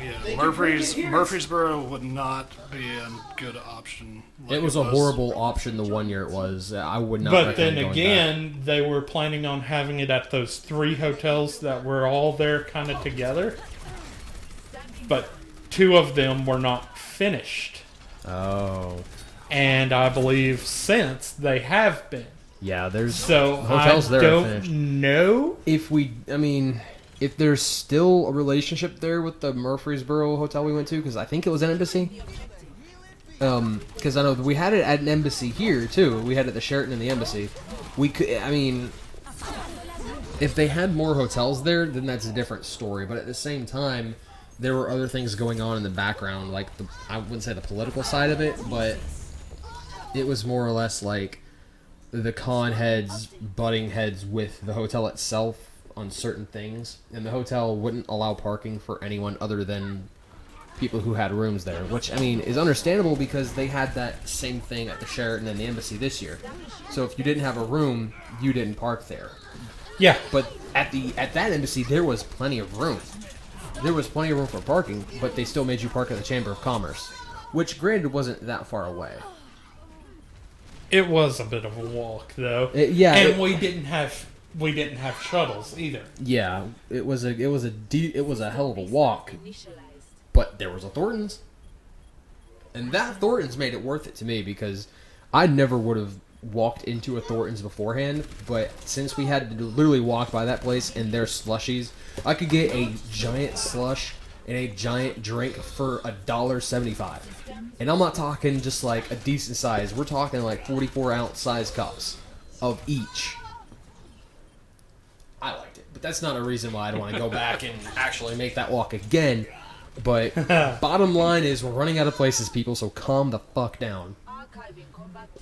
Yeah, Murfreesboro would not be a good option. like It was a horrible option the one year it was. I would not. But then recommend going again, they were planning on having it at those 3 hotels that were all there kind of together. But 2 of them were not finished. back. Oh. And I believe since they have been. Yeah, there's So hotels I there are don't finished. know. If there's still a relationship there with the Murfreesboro hotel we went to, because I think it was an embassy. Because I know we had it at an embassy here too. We had it at the Sheraton and the embassy. We could, if they had more hotels there, then that's a different story. But at the same time, there were other things going on in the background, like I wouldn't say the political side of it, but it was more or less like the con heads butting heads with the hotel itself on certain things, and the hotel wouldn't allow parking for anyone other than people who had rooms there, which is understandable because they had that same thing at the Sheraton and the embassy this year. So if you didn't have a room, you didn't park there. Yeah. But at that embassy, there was plenty of room. There was plenty of room for parking, but they still made you park at the Chamber of Commerce, which granted wasn't that far away. It was a bit of a walk, though. We didn't have shuttles either. Yeah, it was a hell of a walk, but there was a Thornton's, and that Thornton's made it worth it to me because I never would have walked into a Thornton's beforehand, but since we had to literally walk by that place and their slushies, I could get a giant slush and a giant drink for $1.75, and I'm not talking just like a decent size. We're talking like 44-ounce size cups of each. I liked it, but that's not a reason why I don't want to go back and actually make that walk again. But bottom line is we're running out of places, people, so calm the fuck down.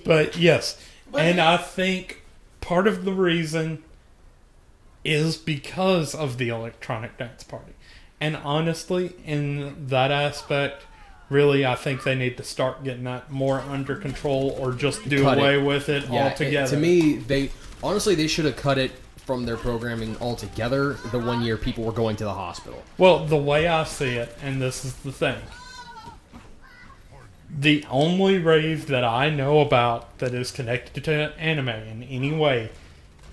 But yes, and I think part of the reason is because of the electronic dance party. And honestly, in that aspect, really, I think they need to start getting that more under control or just do Cut away it. with it altogether. To me, they should have cut it from their programming altogether the 1 year people were going to the hospital. Well, the way I see it, and this is the thing, the only rave that I know about that is connected to anime in any way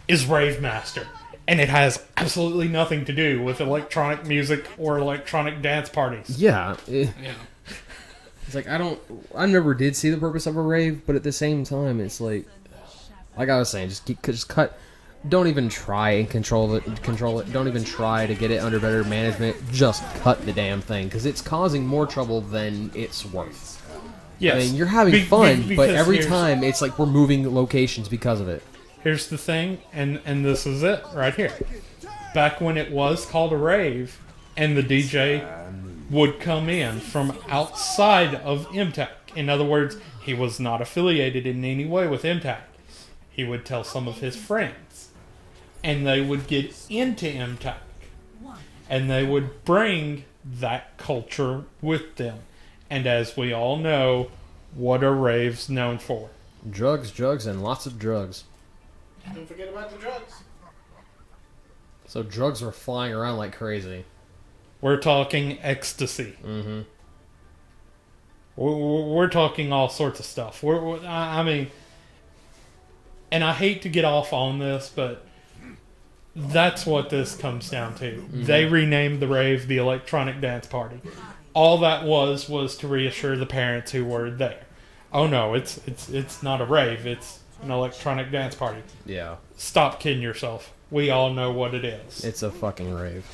is Rave Master. And it has absolutely nothing to do with electronic music or electronic dance parties. Yeah. Yeah. It's like, I never did see the purpose of a rave, but at the same time, it's like I was saying, just cut. Don't even try and control it. Don't even try to get it under better management. Just cut the damn thing, because it's causing more trouble than it's worth. Yes. I mean, you're having fun, but because every time it's like we're moving locations because of it. Here's the thing, and this is it right here. Back when it was called a rave, and the DJ would come in from outside of mtac. In other words, he was not affiliated in any way with mtac. He would tell some of his friends, and they would get into mtac, and they would bring that culture with them. And as we all know, what are raves known for? Drugs, and lots of drugs. Don't forget about the drugs. So drugs were flying around like crazy. We're talking ecstasy. Mm-hmm. We're talking all sorts of stuff. I mean, and I hate to get off on this, but that's what this comes down to. Mm-hmm. They renamed the rave the Electronic Dance Party. All that was to reassure the parents who were there. Oh no, it's not a rave. It's an electronic dance party. Yeah. Stop kidding yourself. We all know what it is. It's a fucking rave.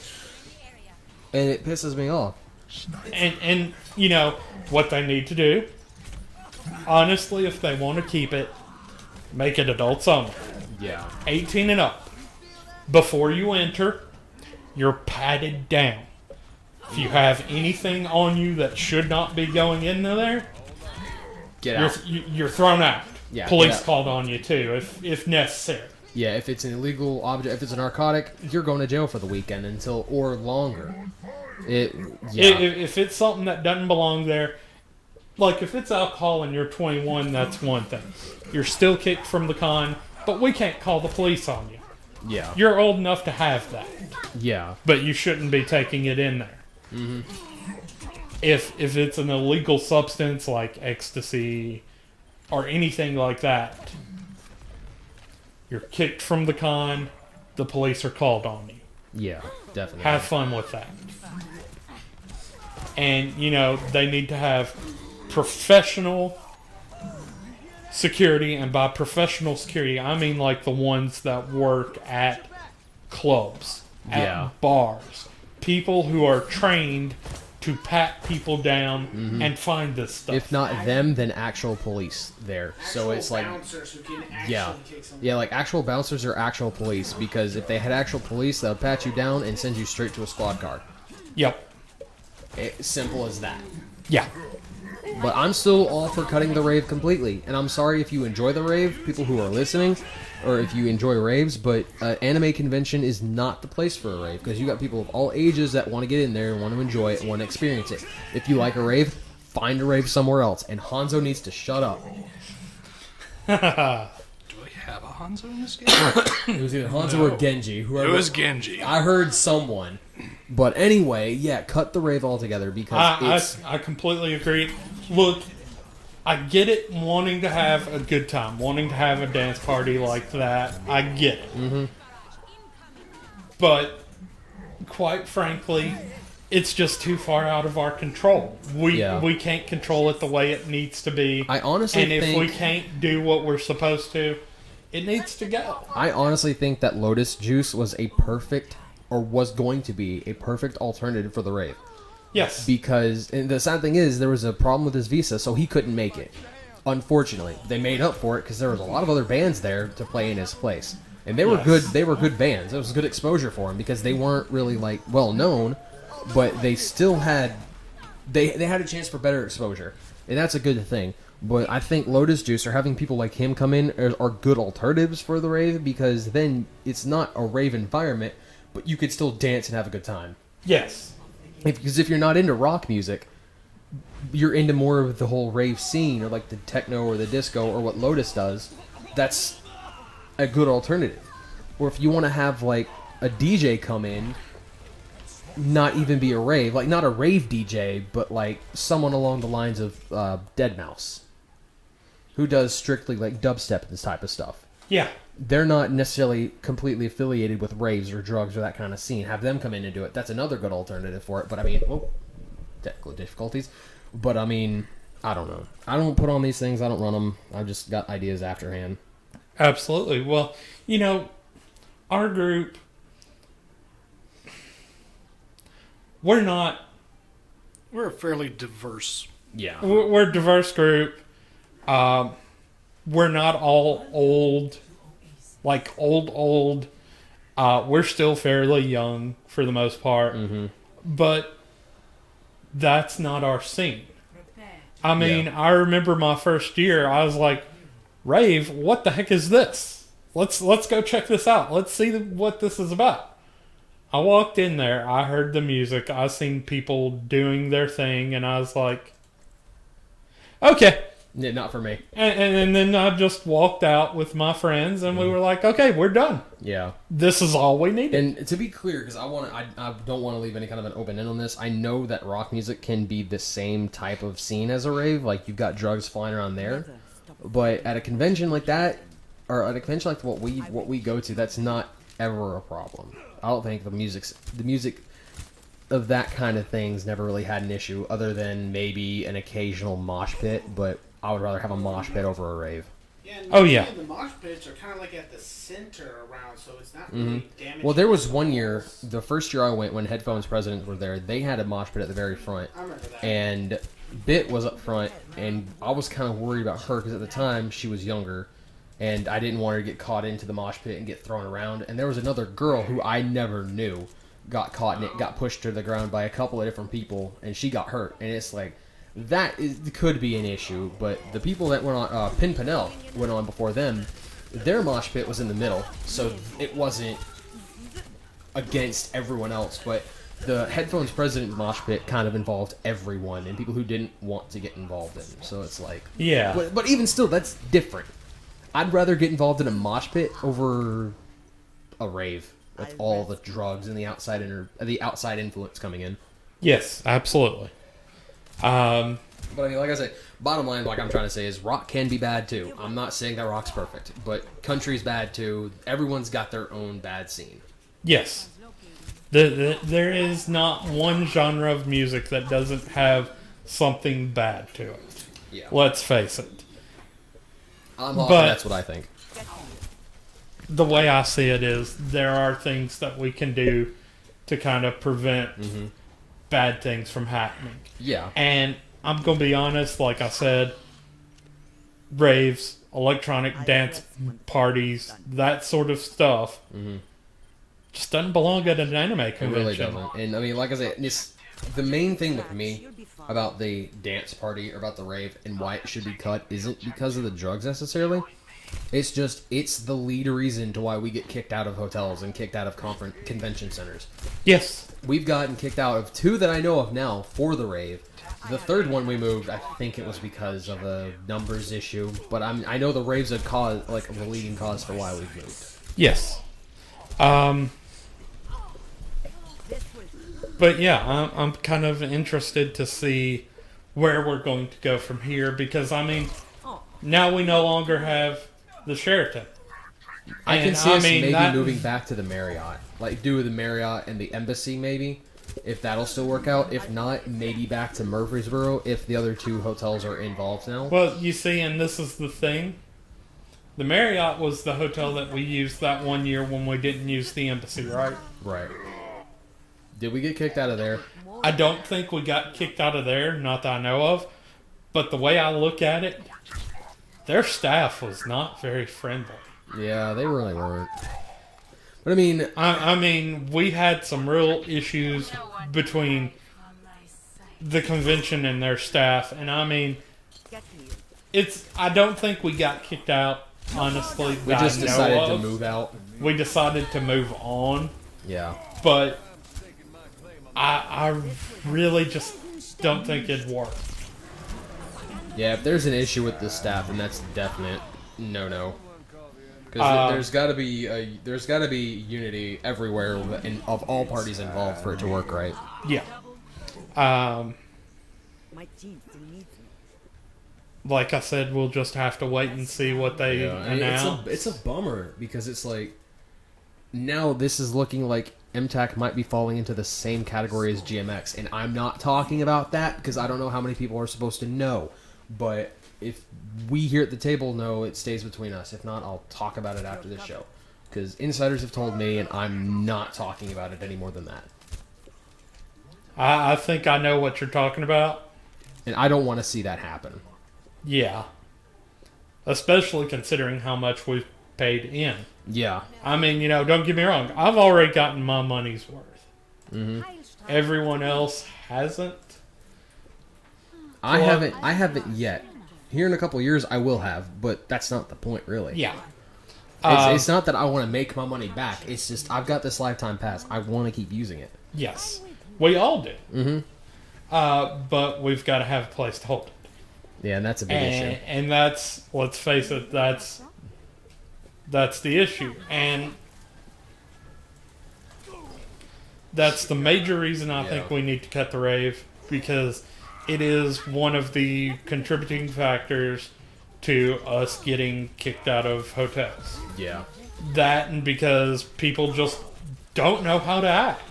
And it pisses me off. And you know what they need to do? Honestly, if they want to keep it, make it adults only. Yeah. 18 and up. Before you enter, you're patted down. If you have anything on you that should not be going into there, Get out. You're thrown out. Yeah, Police get out. called on you too, if necessary. Yeah, if it's an illegal object, if it's a narcotic, you're going to jail for the weekend or longer. If it's something that doesn't belong there, like if it's alcohol and you're 21, that's one thing. You're still kicked from the con, but we can't call the police on you. Yeah. You're old enough to have that, Yeah. but you shouldn't be taking it in there. Mm-hmm. If it's an illegal substance like ecstasy or anything like that, you're kicked from the con, the police are called on you. Yeah, definitely. Have fun with that. And, you know, they need to have professional security, and by professional security, I mean like the ones that work at clubs, at bars. People who are trained to pat people down and find this stuff. If not them, then actual police there. So it's like, bouncers who can actually yeah, kick someone. yeah, like actual bouncers or actual police. Because if they had actual police, they'll pat you down and send you straight to a squad car. Yep. Simple as that. Yeah. But I'm still all for cutting the rave completely. And I'm sorry if you enjoy the rave, people who are listening, or if you enjoy raves, but anime convention is not the place for a rave, because you got people of all ages that want to get in there and want to enjoy it and want to experience it. If you like a rave, find a rave somewhere else. And Hanzo needs to shut up. Do we have a Hanzo in this game? It was either Hanzo or Genji. Whoever. It was Genji. I heard someone. But anyway, yeah, cut the rave altogether, because I completely agree. Look, I get it, wanting to have a good time, wanting to have a dance party like that. I get it. Mm-hmm. But, quite frankly, it's just too far out of our control. We can't control it the way it needs to be. I honestly think... think... And if we can't do what we're supposed to, it needs to go. I honestly think that Lotus Juice was a perfect, or was going to be, a perfect alternative for the rave. Yes. Because, and the sad thing is, there was a problem with his visa, so he couldn't make it. Unfortunately. They made up for it because there was a lot of other bands there to play in his place. And they were good. They were good bands. It was good exposure for him because they weren't really, like, well known, but they still had they had a chance for better exposure, and that's a good thing. But I think Lotus Juice or having people like him come in are good alternatives for the rave, because then it's not a rave environment, but you could still dance and have a good time. Yes. Because if you're not into rock music, you're into more of the whole rave scene, or like the techno or the disco or what Lotus does. That's a good alternative. Or if you want to have like a DJ come in, not even be a rave, like not a rave DJ, but like someone along the lines of Deadmau5, who does strictly like dubstep and this type of stuff. Yeah. They're not necessarily completely affiliated with raves or drugs or that kind of scene. Have them come in and do it. That's another good alternative for it. But I mean, technical difficulties. But I mean, I don't know. I don't put on these things. I don't run them. I've just got ideas afterhand. Absolutely. Well, our group, we're We're a fairly diverse. Yeah. we're a diverse group. We're not all old, like old. We're still fairly young for the most part, but that's not our scene. I mean, I remember my first year, I was like, rave, what the heck is this? Let's go check this out. Let's see what this is about. I walked in there, I heard the music, I seen people doing their thing, and I was like, okay. Yeah, not for me. And then I just walked out with my friends, and we were like, okay, we're done. Yeah. This is all we needed. And to be clear, because I don't want to leave any kind of an open end on this. I know that rock music can be the same type of scene as a rave. Like, you've got drugs flying around there. But at a convention like that, or at a convention like what we go to, that's not ever a problem. I don't think the music of that kind of thing's never really had an issue, other than maybe an occasional mosh pit. But I would rather have a mosh pit over a rave. Yeah, and Oh, yeah. The mosh pits are kind of like at the center around, so it's not really damaging. Well, there was one year, the first year I went, when Headphones Presidents were there, they had a mosh pit at the very front. I remember that. And Bit was up front, and I was kind of worried about her, because at the time, she was younger, and I didn't want her to get caught into the mosh pit and get thrown around. And there was another girl who I never knew got caught in it, got pushed to the ground by a couple of different people, and she got hurt. And it's like, could be an issue, but the people that went on, Pimpernel went on before them, their mosh pit was in the middle, so it wasn't against everyone else, but the Headphones President mosh pit kind of involved everyone, and people who didn't want to get involved in, so it's like... Yeah. But even still, that's different. I'd rather get involved in a mosh pit over a rave, with all the drugs and the outside influence coming in. Yes, absolutely. But I mean, like I said, bottom line, like I'm trying to say, is rock can be bad too. I'm not saying that rock's perfect, but country's bad too. Everyone's got their own bad scene. Yes. There is not one genre of music that doesn't have something bad to it. Yeah. Let's face it. But that's what I think. The way I see it is there are things that we can do to kind of prevent bad things from happening. Yeah. And I'm going to be honest, like I said, raves, electronic dance parties, that sort of stuff just doesn't belong at an anime It convention. really doesn't. And I mean, like I said, the main thing with me about the dance party or about the rave and why it should be cut isn't because of the drugs necessarily. It's the lead reason to why we get kicked out of hotels and kicked out of convention centers. Yes. We've gotten kicked out of 2 that I know of now for the rave. The third one we moved, I think it was because of a numbers issue. But I know the rave's the leading cause for why we've moved. Yes. But yeah, I'm kind of interested to see where we're going to go from here, because I mean, now we no longer have the Sheraton. I can And, see us mean, maybe moving back to the Marriott. Like, do the Marriott and the Embassy, maybe. If that'll still work out. If not, maybe back to Murfreesboro if the other 2 hotels are involved now. Well, you see, and this is the thing. The Marriott was the hotel that we used that one year when we didn't use the Embassy, right? Right. Did we get kicked out of there? I don't think we got kicked out of there, not that I know of. But the way I look at it, their staff was not very friendly. Yeah, they really weren't. But I mean, I mean, we had some real issues between the convention and their staff, and I mean, I don't think we got kicked out, honestly. We just decided to move out. We decided to move on, Yeah. but I really just don't think it'd work. Yeah, if there's an issue with the staff, then that's a definite no. Because there's got to be unity everywhere of all parties involved for it to work right. Yeah. Like I said, we'll just have to wait and see what they announce. It's a bummer because it's like now this is looking like MTAC might be falling into the same category as GMX, and I'm not talking about that because I don't know how many people are supposed to know. But if we here at the table know, it stays between us. If not, I'll talk about it after this show because insiders have told me, and I'm not talking about it any more than that. I think I know what you're talking about. And I don't want to see that happen. Yeah. Especially considering how much we've paid in. Yeah. I mean, don't get me wrong. I've already gotten my money's worth. Mm-hmm. Everyone else hasn't. I haven't yet. Here in a couple of years, I will have, but that's not the point, really. Yeah. It's not that I want to make my money back. It's just I've got this lifetime pass. I want to keep using it. Yes. We all do. Mm-hmm. But we've got to have a place to hold it. Yeah, and that's a big issue. And that's, let's face it, that's the issue. And that's the major reason I think we need to cut the rave, because it is one of the contributing factors to us getting kicked out of hotels. Yeah. That, and because people just don't know how to act.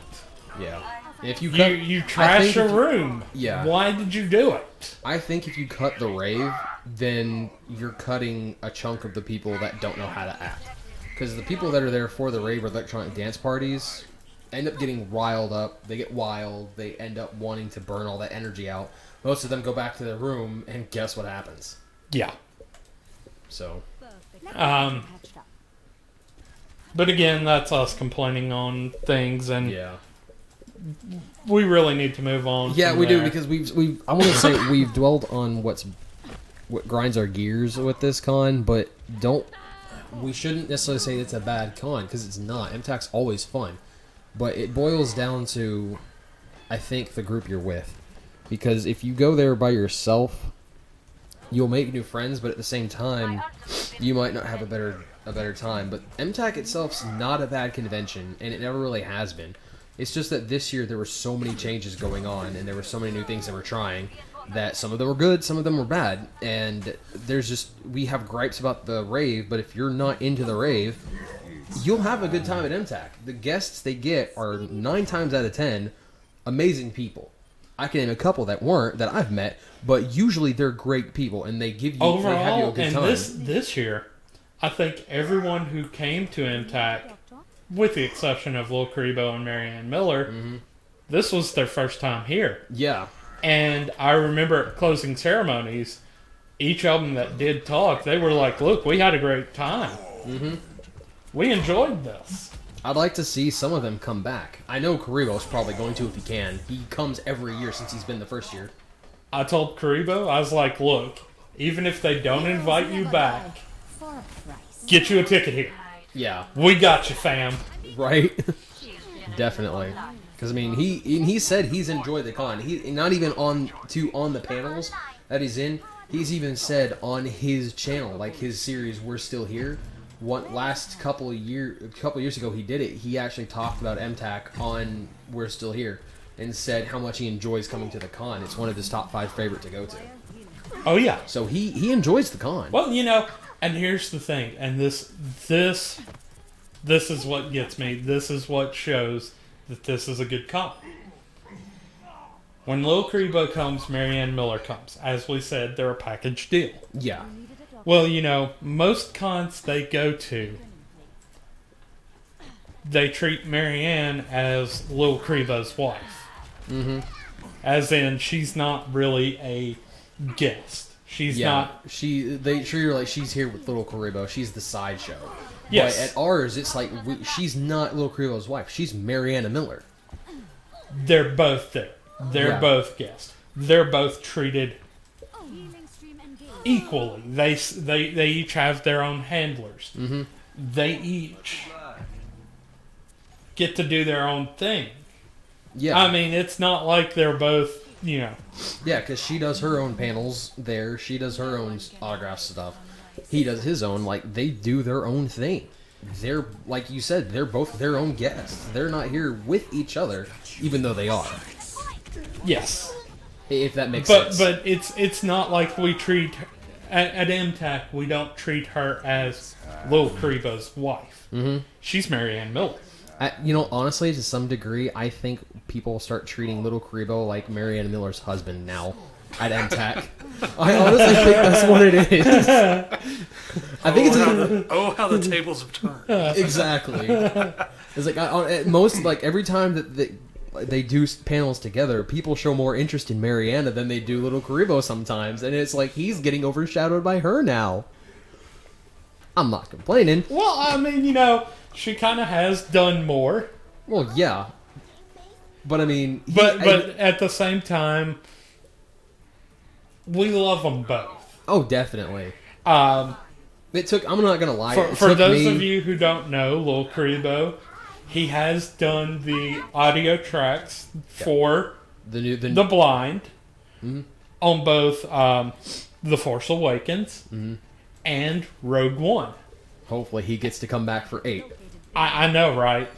Yeah. If you trash a room. Yeah. Why did you do it? I think if you cut the rave, then you're cutting a chunk of the people that don't know how to act. Because the people that are there for the rave or electronic dance parties end up getting riled up. They get wild. They end up wanting to burn all that energy out. Most of them go back to their room, and guess what happens? Yeah. So. But again, that's us complaining on things, and Yeah. we really need to move on. Yeah, from we do, there. because we've I want to say we've dwelled on what grinds our gears with this con, but we shouldn't necessarily say it's a bad con, because it's not. MTAC's always fun, but it boils down to, I think, the group you're with, because if you go there by yourself, you'll make new friends, but at the same time, you might not have a better time. But MTAC itself's not a bad convention, and it never really has been. It's just that this year there were so many changes going on, and there were so many new things that we're trying, that some of them were good, some of them were bad, and we have gripes about the rave, but if you're not into the rave, you'll have a good time at MTAC. The guests they get are 9 times out of 10 amazing people. I can name a couple that weren't, that I've met, but usually they're great people, and they have you a good time. This year, I think everyone who came to MTAC, with the exception of Lil Karibo and Marianne Miller, this was their first time here. Yeah. And I remember at closing ceremonies, each of them that did talk, they were like, look, we had a great time. Mm-hmm. We enjoyed this. I'd like to see some of them come back. I know Karibo's probably going to if he can. He comes every year since he's been the first year. I told Karibo, I was like, look, even if they don't invite you back, get you a ticket here. Yeah. We got you, fam. Right? Definitely. Because, I mean, he said he's enjoyed the con. He not even on the panels that he's in, he's even said on his channel, like his series, We're Still Here, couple years ago he did it. He actually talked about MTAC on We're Still Here and said how much he enjoys coming to the con. It's one of his top 5 favorite to go to. Oh, yeah. So he enjoys the con. Well, and here's the thing, and this is what gets me. This is what shows that this is a good con. When Lil Karibo comes, Marianne Miller comes. As we said, they're a package deal. Yeah. Well, most cons they go to, they treat Marianne as Lil Karibo's wife. Mm-hmm. As in, she's not really a guest. She's not. They treat her like she's here with Little Karibo. She's the sideshow. Yes. But at ours, it's like she's not Little Karibo's wife. She's Mariana Miller. They're both there. They're both guests. they're both treated equally. They each have their own handlers. Mm-hmm. They each get to do their own thing. Yeah. I mean, it's not like they're both, you know. Yeah, because she does her own panels there. She does her own autograph stuff. He does his own. Like, they do their own thing. They're, like you said, they're both their own guests. They're not here with each other, even though they are. Yes. If that makes sense. But it's not like we treat... At mtac, we don't treat her as Lil Karibo's wife. Mm-hmm. She's Marianne Miller. You know, honestly, to some degree, I think people start treating Little Karibo like Marianne Miller's husband now at mtac. I honestly think that's what it is. I think how the tables have turned. Exactly. It's like at most, like every time that they do panels together, people show more interest in Mariana than they do Little Karibo sometimes, and it's like he's getting overshadowed by her now. I'm not complaining. Well, I mean, you know, she kind of has done more. Well, yeah. But I mean... But at the same time, we love them both. Oh, definitely. It took... I'm not going to lie. For those of you who don't know, Lil Karibo, he has done the audio tracks for the blind on both The Force Awakens and Rogue One. Hopefully he gets to come back for 8. I know, right?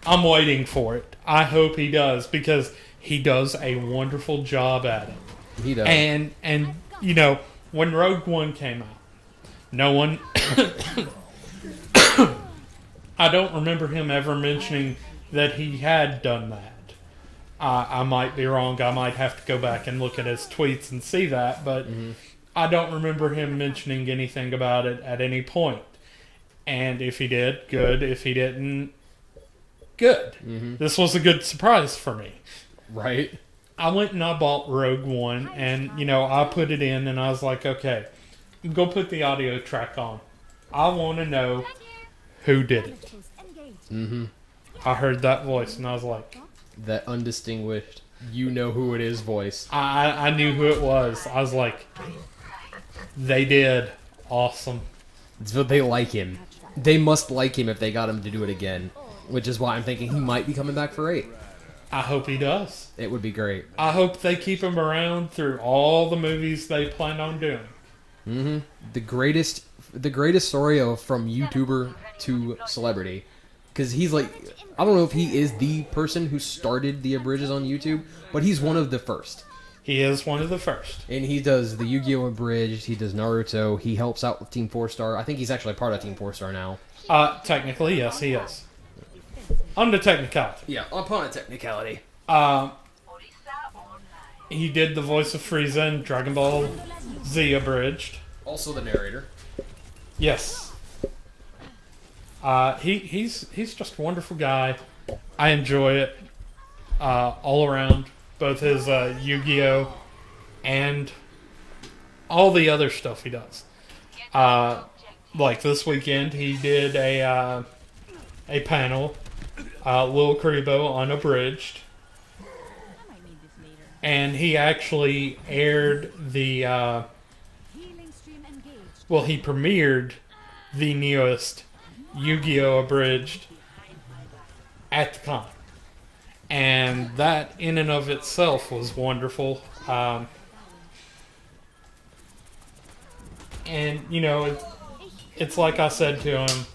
I'm waiting for it. I hope he does, because he does a wonderful job at it. He does. And you know, when Rogue One came out, no one... I don't remember him ever mentioning that he had done that. I might be wrong. I might have to go back and look at his tweets and see that, but I don't remember him mentioning anything about it at any point. And if he did, good. If he didn't, good. This was a good surprise for me. Right. I went and I bought Rogue One, and, you know, I put it in, and I was like, okay, go put the audio track on. I want to know who did it. I heard that voice, and I was like... That undistinguished, you know who it is voice. I knew who it was. I was like, they did. Awesome. So they like him. They must like him if they got him to do it again. Which is why I'm thinking he might be coming back for 8. I hope he does. It would be great. I hope they keep him around through all the movies they plan on doing. The greatest story from YouTuber to celebrity. Because he's like, I don't know if he is the person who started the abridges on YouTube, but he's one of the first. He is one of the first. And he does the Yu-Gi-Oh! Abridged, he does Naruto, he helps out with Team 4-Star. I think he's actually part of Team 4-Star now. Technically, yes, he is. On the technicality. Yeah, upon a technicality. He did the voice of Frieza in Dragon Ball Z Abridged. Also the narrator. Yes. He's just a wonderful guy. I enjoy it all around. Both his Yu-Gi-Oh! And all the other stuff he does. Like this weekend, he did a panel, Lil Karibo Unabridged. And he actually aired the... he premiered the newest Yu-Gi-Oh! Abridged at the con. And that in and of itself was wonderful. And, you know, it's like I said to him,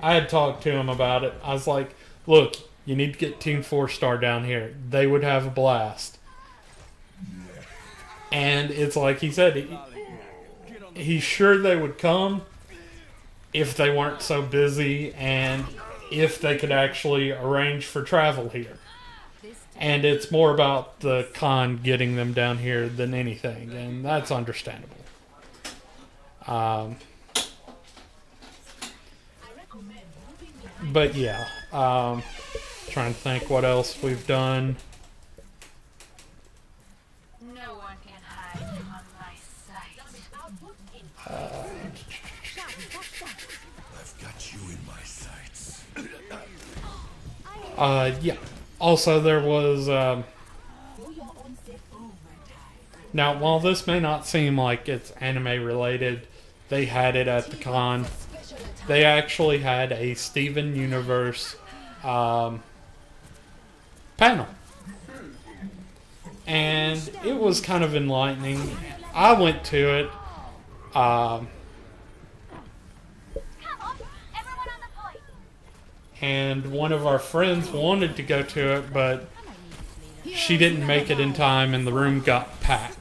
I had talked to him about it. I was like, look, you need to get Team 4-Star down here. They would have a blast. And it's like he said, he's sure they would come if they weren't so busy and if they could actually arrange for travel here. And it's more about the con getting them down here than anything, and that's understandable. But yeah, trying to think what else we've done. No one can hide from my sight. I've got you in my sights. Yeah. Also, there was Now, while this may not seem like it's anime related, they had it at the con. They actually had a Steven Universe panel. And it was kind of enlightening. I went to it. And one of our friends wanted to go to it, but she didn't make it in time and the room got packed.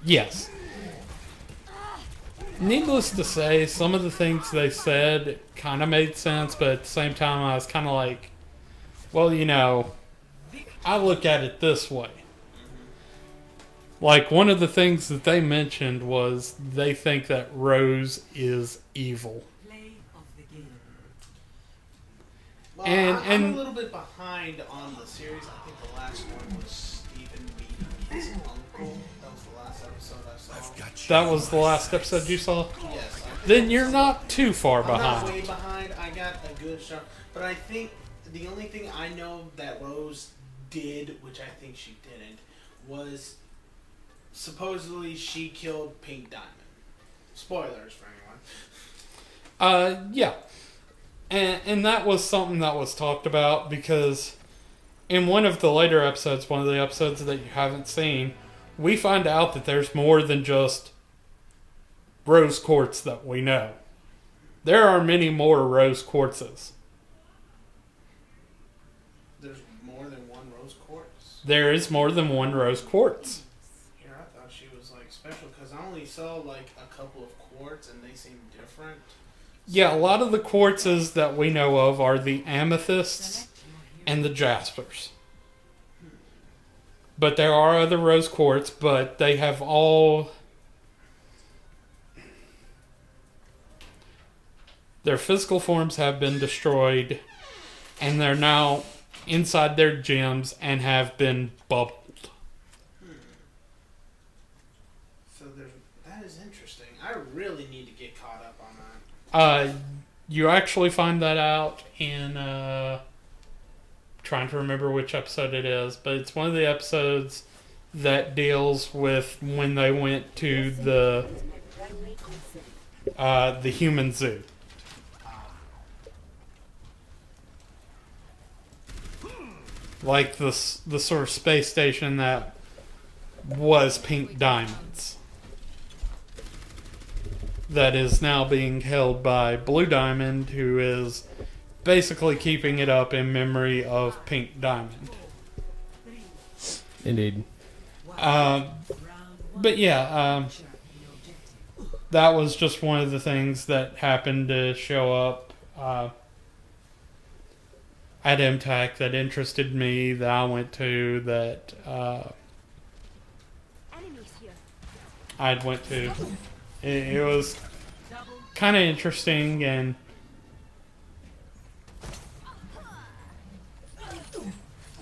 Yes. Needless to say, some of the things they said kind of made sense, but at the same time I was kind of like, well, you know, I look at it this way. Like, one of the things that they mentioned was they think that Rose is evil. Well, And- I'm and- a little bit behind on the series. I think the last one was Stephen meeting his uncle. That was the last episode I saw. I've got you. That was the last episode you saw? Yes. I think Then you're not too far I'm not behind. way behind. I got a good shot. But I think the only thing I know that Rose did, which I think she didn't, was supposedly she killed Pink Diamond. Spoilers for anyone. Yeah. And that was something that was talked about because in one of the later episodes, one of the episodes that you haven't seen, we find out that there's more than just rose quartz that we know. There are many more rose quartzes. There's more than one Rose Quartz. There is more than one rose quartz. Here, I thought she was like special because I only saw like a couple of quartz and they seemed different. Yeah, a lot of the quartzes that we know of are the amethysts and the jaspers. But there are other rose quartz, but they have all... Their physical forms have been destroyed, and they're now inside their gems and have been bubbled. So that is interesting. I really need to get caught up on that. You actually find that out in... trying to remember which episode it is, but it's one of the episodes that deals with when they went to the human zoo. Like the sort of space station that was Pink Diamond's. That is now being held by Blue Diamond, who is basically keeping it up in memory of Pink Diamond. Indeed. But yeah, that was just one of the things that happened to show up at mtac that interested me, that I went to, that I'd went to. It was kind of interesting, and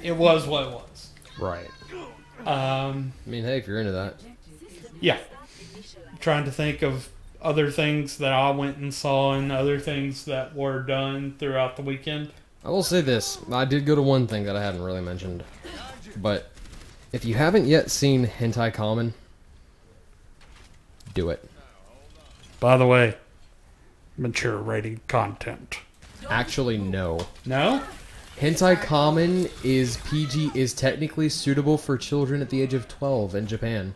it was what it was. Right. I mean, hey, if you're into that. Yeah. Trying to think of other things that I went and saw and other things that were done throughout the weekend. I will say this. I did go to one thing that I hadn't really mentioned. But if you haven't yet seen Hentai Common, do it. By the way, mature rated content. Actually, no. No? Hentai Common is PG, is technically suitable for children at the age of 12 in Japan.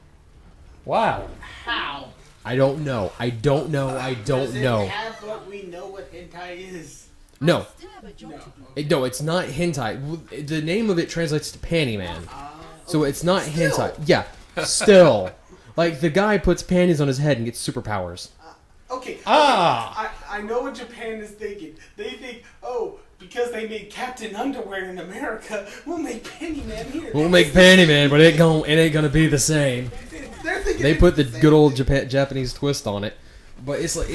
Wow. How? I don't know. I don't know. Does it have what we know what hentai is? No. No. No, it's not hentai. The name of it translates to panty man. So it's not hentai. Yeah. Still. Like, the guy puts panties on his head and gets superpowers. Okay. Ah. I know what Japan is thinking. They think, oh, because they made Captain Underwear in America, we'll make Penny Man here. We'll make panty man, but it ain't gonna be the same. They're thinking They it's put the same good old thing. Japanese twist on it. But it's like,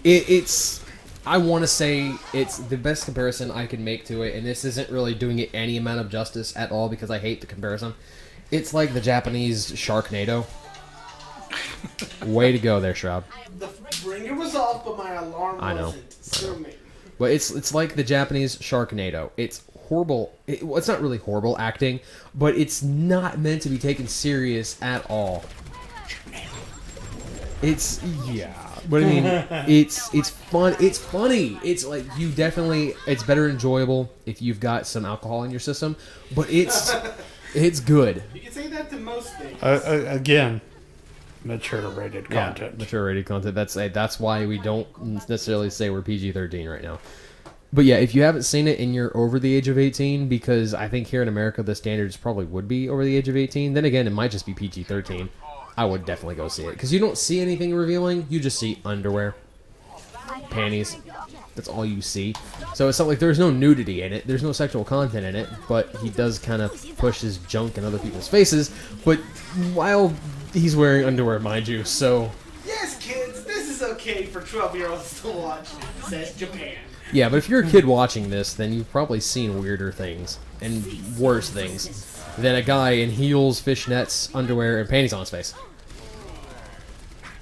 it's I want to say it's the best comparison I can make to it, and this isn't really doing it any amount of justice at all because I hate the comparison. It's like the Japanese Sharknado. Way to go there, Shroud. The ringer was off, but my alarm I know. wasn't. So me. But it's like the Japanese Sharknado. It's horrible. Well, it's not really horrible acting, but it's not meant to be taken serious at all. It's but I mean, it's fun. It's funny. It's like it's better enjoyable if you've got some alcohol in your system, but it's good. You can say that to most things. Again, mature rated Yeah, content. mature rated content. That's why we don't necessarily say we're PG-13 right now. But yeah, if you haven't seen it and you're over the age of 18, because I think here in America the standards probably would be over the age of 18. Then again, it might just be PG-13. I would definitely go see it because you don't see anything revealing. You just see underwear, panties. That's all you see. So it's not like there's no nudity in it. There's no sexual content in it. But he does kind of push his junk in other people's faces. But while he's wearing underwear, mind you, so Yes, kids, this is okay for 12-year-olds to watch, says Japan. yeah. But if you're a kid watching this, then you've probably seen weirder things and worse things than a guy in heels, fishnets, underwear, and panties on his face.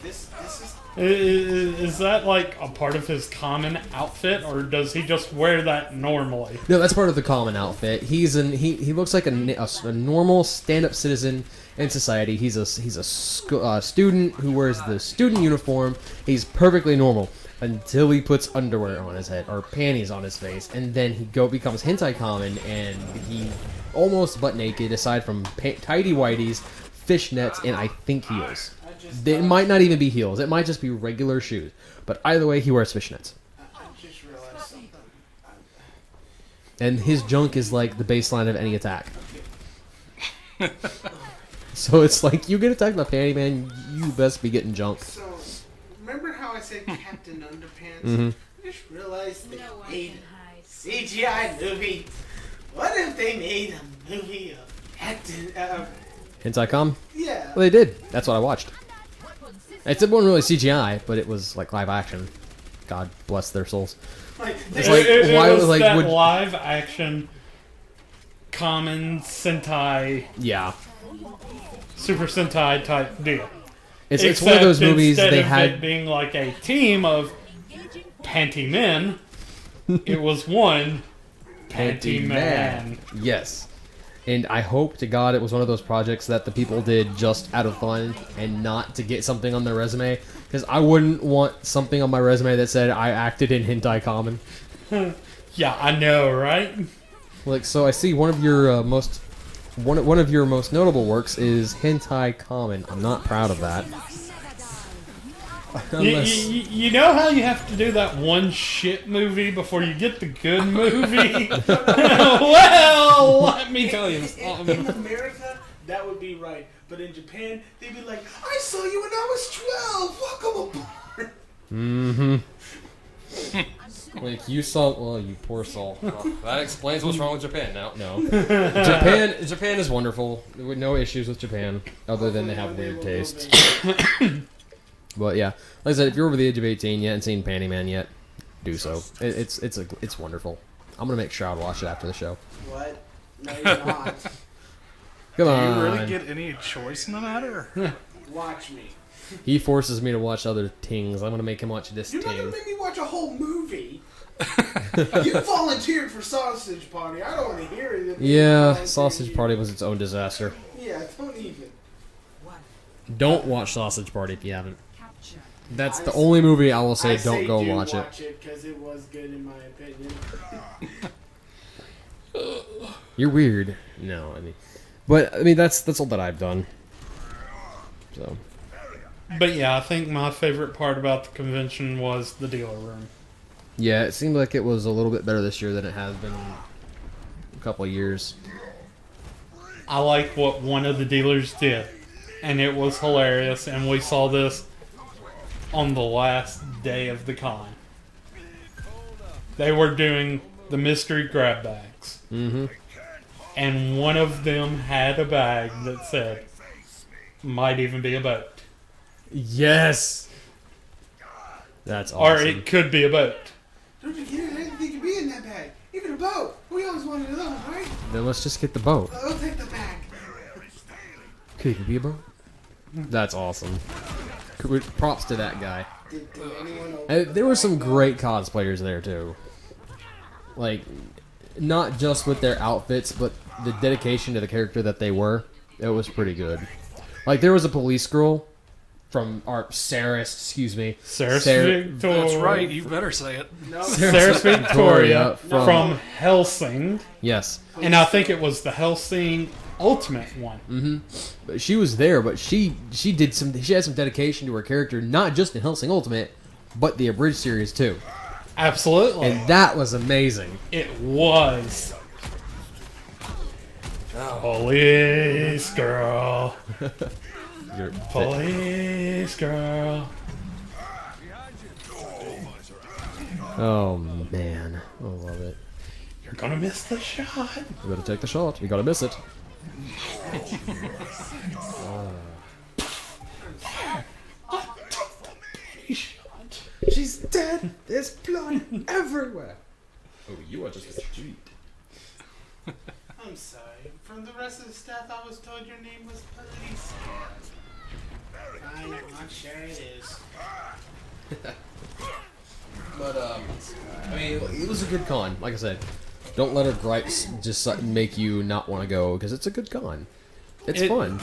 This is... Is that like a part of his common outfit, or does he just wear that normally? No, that's part of the common outfit. He looks like a normal stand-up citizen in society. He's a student who wears the student uniform. He's perfectly normal until he puts underwear on his head or panties on his face, and then he becomes hentai common, and he almost butt naked aside from tidy whities, fishnets, and I think heels. It might not even be heels. It might just be regular shoes. But either way, he wears fishnets. I just realized something. And his junk is like the baseline of any attack. So it's like, you get attacked by Panty Man, you best be getting junk. So, remember how I said Captain Underpants? Mm-hmm. I just realized they made a CGI movie. What if they made a movie of Captain... Hentai Com? yeah. Well, they did. That's what I watched. It wasn't really CGI, but it was like live action. God bless their souls. Like, It's like, why it was like that would live action common Sentai, yeah? Super Sentai type deal. It's one of those Except movies instead they of had. it being like a team of panty men, it was one panty man. Yes. And I hope to God it was one of those projects that the people did just out of fun and not to get something on their resume. Because I wouldn't want something on my resume that said I acted in Hentai Common. Yeah, I know, right? Like, so I see one of your most notable works is Hentai Common. I'm not proud of that. You know how you have to do that one shit movie before you get the good movie? Well, let me tell you in something. America, that would be right. But in Japan, they'd be like, I saw you when I was 12. Welcome aboard. Mm-hmm. Like, you saw... Well, you poor soul. Well, that explains what's wrong with Japan now. No. Japan is wonderful. No issues with Japan, other than they have weird tastes. But yeah, like I said, if you're over the age of 18, you haven't seen Panty Man yet, do so. It's wonderful. I'm gonna make sure I watch it after the show. What? No, you're not. Come Do on. you really get any choice in the matter? Watch me. He forces me to watch other things. I'm gonna make him watch this You're not ting. gonna make me watch a whole movie. You volunteered for Sausage Party. I don't want to hear it. Yeah, Sausage Party was its own disaster. Yeah, don't even. Don't watch Sausage Party if you haven't. That's the only movie I will say don't go watch it. Watch it because it was good in my opinion. You're weird. No, I mean that's all that I've done. So But yeah, I think my favorite part about the convention was the dealer room. yeah, it seemed like it was a little bit better this year than it has been in a couple of years. I like what one of the dealers did, and it was hilarious, and we saw this on the last day of the con. They were doing the mystery grab bags. Mm-hmm. And one of them had a bag that said, might even be a boat. Yes. That's Or awesome. it could be a boat. Don't you get it? Anything could be in that bag. Even a boat. We always wanted those, right? Then let's just get the boat. I'll take the bag. Could it be a boat? That's awesome. Props to that guy. Did anyone There were some great cosplayers there too. Like, not just with their outfits, but the dedication to the character that they were. It was pretty good. Like, there was a police girl from Saris, excuse me. Saris Sar- Victoria. That's right. You better say it. Saris Victoria Victoria from Hellsing. Yes. And I think it was the Hellsing Ultimate one. But she was there, but she had some dedication to her character, not just in Hellsing Ultimate, but the Abridged series too. Absolutely. And that was amazing. It was. Police girl. Police girl. Oh man, I love it. You're gonna miss the shot. You better take the shot. You gotta miss it. She's dead. There's blood everywhere. Oh, you are just a street. I'm sorry. From the rest of the staff, I was told your name was Police. I'm sure it is. But I mean, it was a good con. Like I said, don't let her gripes just make you not want to go because it's a good con. It's fun.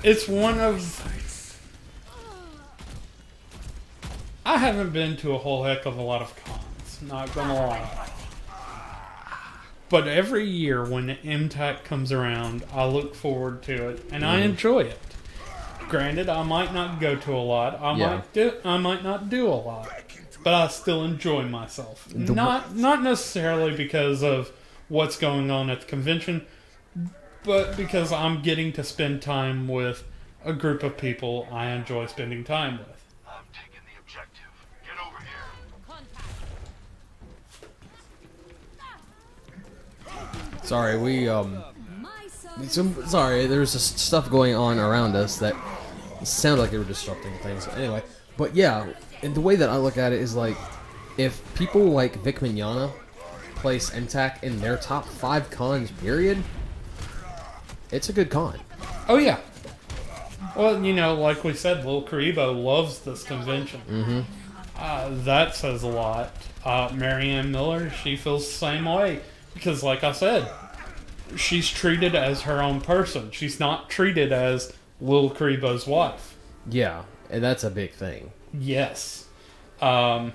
It's one of. I haven't been to a whole heck of a lot of cons, not gonna lie. But every year when mtac comes around, I look forward to it and I enjoy it. Granted, I might not go to a lot. I might not do a lot, but I still enjoy myself. Not necessarily because of what's going on at the convention, but because I'm getting to spend time with a group of people I enjoy spending time with. I'm taking the objective. Get over here. Sorry, sorry, there's just stuff going on around us that sounded like they were disrupting things. Anyway, but yeah, and the way that I look at it is like, if people like Vic Mignogna place mtac in their top 5 cons, period, it's a good con. Oh yeah. Well, you know, like we said, Lil Karibo loves this convention. That says a lot. Marianne Miller, she feels the same way. Because, like I said, she's treated as her own person. She's not treated as Lil Karibo's wife. Yeah, and that's a big thing. Yes. And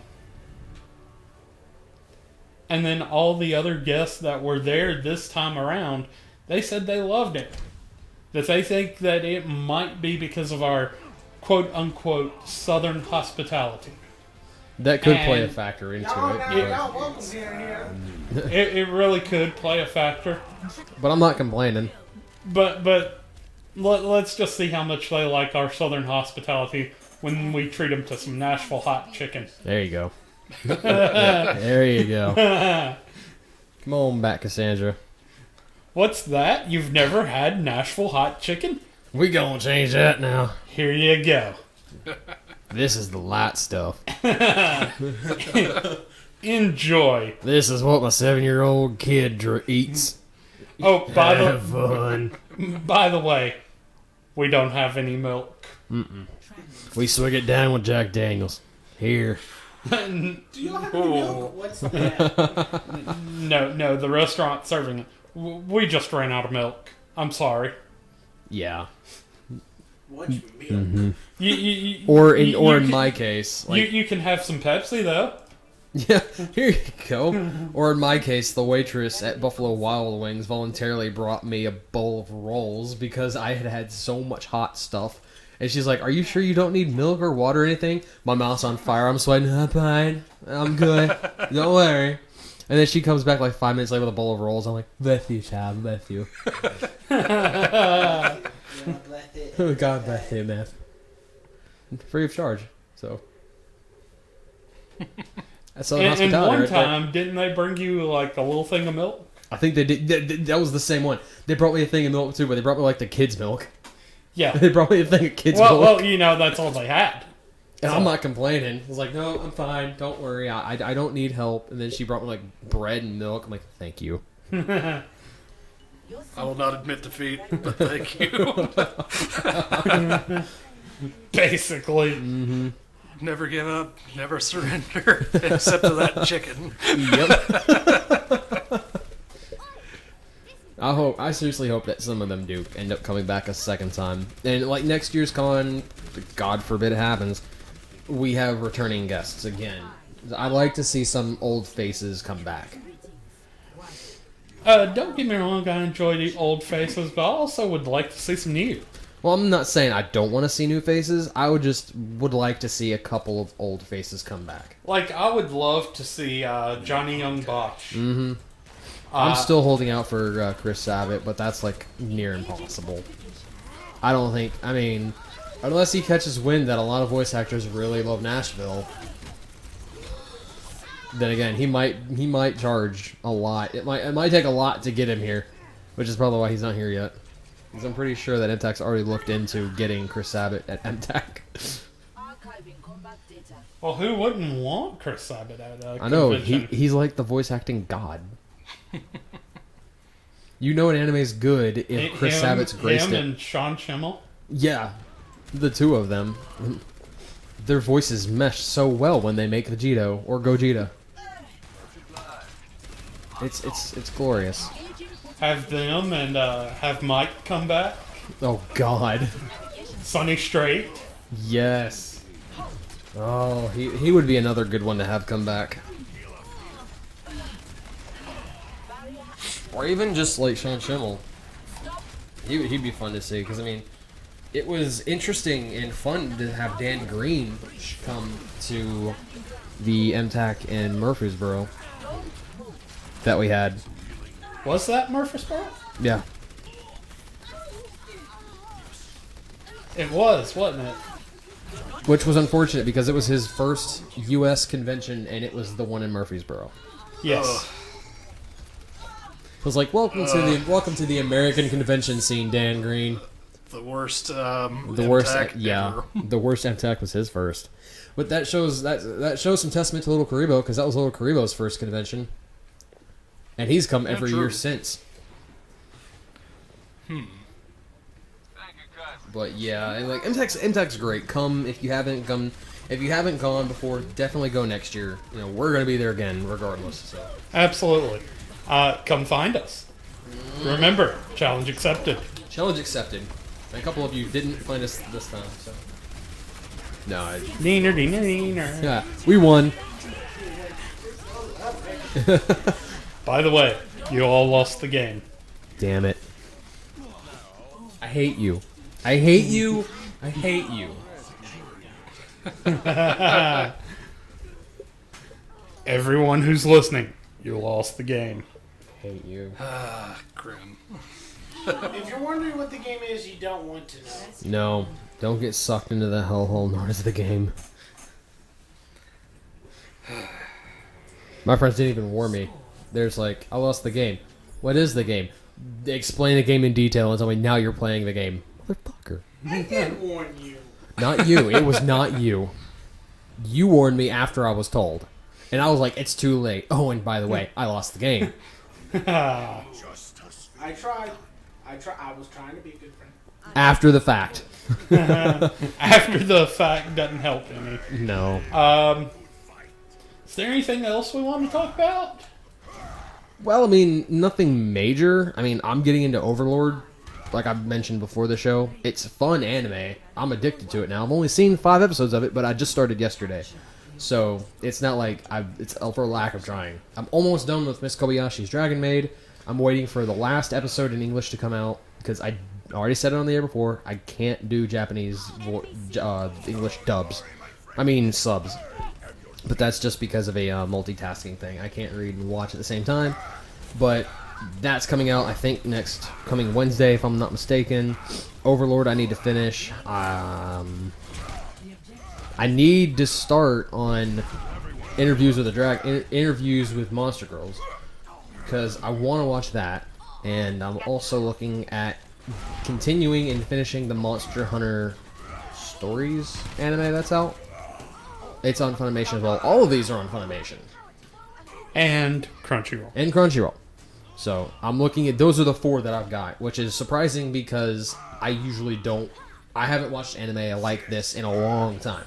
then all the other guests that were there this time around, they said they loved it. That they think that it might be because of our quote-unquote Southern hospitality. That could play a factor into it. Y'all welcome here. It really could play a factor. But I'm not complaining. But let's just see how much they like our Southern hospitality when we treat them to some Nashville hot chicken. There you go. There you go. Come on back, Cassandra. What's that? You've never had Nashville hot chicken? We gonna change that now. Here you go. This is the light stuff. Enjoy. This is what my 7-year-old kid eats. Oh, Have fun. by the way, we don't have any milk. We swig it down with Jack Daniels. Here. Do y'all have any milk? What's that? No, the restaurant's serving it. We just ran out of milk. I'm sorry. Yeah. What's milk? Or in my case, like, you can have some Pepsi though. yeah, here you go. Or in my case, the waitress at Buffalo Wild Wings voluntarily brought me a bowl of rolls because I had had so much hot stuff. And she's like, "Are you sure you don't need milk or water or anything?" My mouth's on fire. I'm sweating. I'm fine. I'm good. Don't worry. And then she comes back like 5 minutes later with a bowl of rolls. I'm like, "Bless you, child. Bless you." God bless you, man. Free of charge. So. That's And one time, didn't they bring you like a little thing of milk? I think they did. That was the same one. They brought me a thing of milk too, but they brought me like the kids' milk. Yeah. They brought me a thing of kids' milk. Well, you know, that's all they had. And I'm not complaining. I was like, "No, I'm fine. Don't worry. I don't need help." And then she brought me like bread and milk. I'm like, "Thank you." I will not admit defeat, but thank you. Basically. Mm-hmm. Never give up, never surrender, except to that chicken. Yep. I seriously hope that some of them do end up coming back a second time. And like next year's con, God forbid it happens, we have returning guests again. I'd like to see some old faces come back. Don't get me wrong, I enjoy the old faces, but I also would like to see some new. Well, I'm not saying I don't want to see new faces. I would like to see a couple of old faces come back. Like, I would love to see Johnny Young Bosch. Mm-hmm. I'm still holding out for Chris Sabat, but that's like near impossible. I don't think. I mean, unless he catches wind that a lot of voice actors really love Nashville, then again, he might charge a lot. It might take a lot to get him here, which is probably why he's not here yet. Because I'm pretty sure that mtac's already looked into getting Chris Sabat at mtac. Well, who wouldn't want Chris Sabat at a I know convention? he's like the voice acting god. You know an anime's good if Chris Sabat's graced him it. and Sean Schimmel. Yeah, the two of them. Their voices mesh so well when they make Vegito or Gogeta. It's glorious. Have them and have Mike come back. Oh God. Sonny Strait. Yes. Oh, he would be another good one to have come back. Or even just like Sean Schimmel. He'd be fun to see, because I mean, it was interesting and fun to have Dan Green come to the mtac in Murfreesboro that we had. Was that Murfreesboro? Yeah. It was, wasn't it? Which was unfortunate because it was his first U.S. convention and it was the one in Murfreesboro. Yes. It was like, welcome to the American convention scene, Dan Green. The worst. The worst, yeah. The worst mtac was his first, but that shows some testament to Little Karibo, because that was Little Karibo's first convention, and he's come every year since. Thank you, guys. But yeah, and like mtac's great. Come if you haven't come. If you haven't gone before, definitely go next year. You know, we're gonna be there again, regardless. So. Absolutely. Come find us. Remember, challenge accepted. Challenge accepted. And a couple of you didn't find us this time, so. No, Neener, neener, neener. yeah, we won. By the way, you all lost the game. Damn it. I hate you. I hate you. I hate you. Everyone who's listening, you lost the game. Hate you. Grim. If you're wondering what the game is, you don't want to know. No, don't get sucked into the hellhole known as the game. My friends didn't even warn me. There's like, I lost the game. What is the game? They explain the game in detail and tell me, now you're playing the game. Motherfucker. I did warn you. Not you. It was not you. You warned me after I was told. And I was like, it's too late. Oh, and by the way, I lost the game. I tried. I was trying to be a good friend. After the fact. After the fact doesn't help any. No. Is there anything else we want to talk about? Well, I mean, nothing major. I mean, I'm getting into Overlord, like I've mentioned before the show. It's fun anime. I'm addicted to it now. I've only seen 5 episodes of it, but I just started yesterday. So, it's not like it's for lack of trying. I'm almost done with Miss Kobayashi's Dragon Maid. I'm waiting for the last episode in English to come out, because I already said it on the air before. I can't do Japanese English dubs. I mean, subs. But that's just because of a multitasking thing. I can't read and watch at the same time. But that's coming out, I think, coming Wednesday, if I'm not mistaken. Overlord, I need to finish. I need to start on interviews with Monster Girls, because I want to watch that, and I'm also looking at continuing and finishing the Monster Hunter Stories anime that's out. It's on Funimation as well. All of these are on Funimation. And Crunchyroll. And Crunchyroll. So, I'm looking at... Those are the 4 that I've got, which is surprising because I usually don't... I haven't watched anime like this in a long time.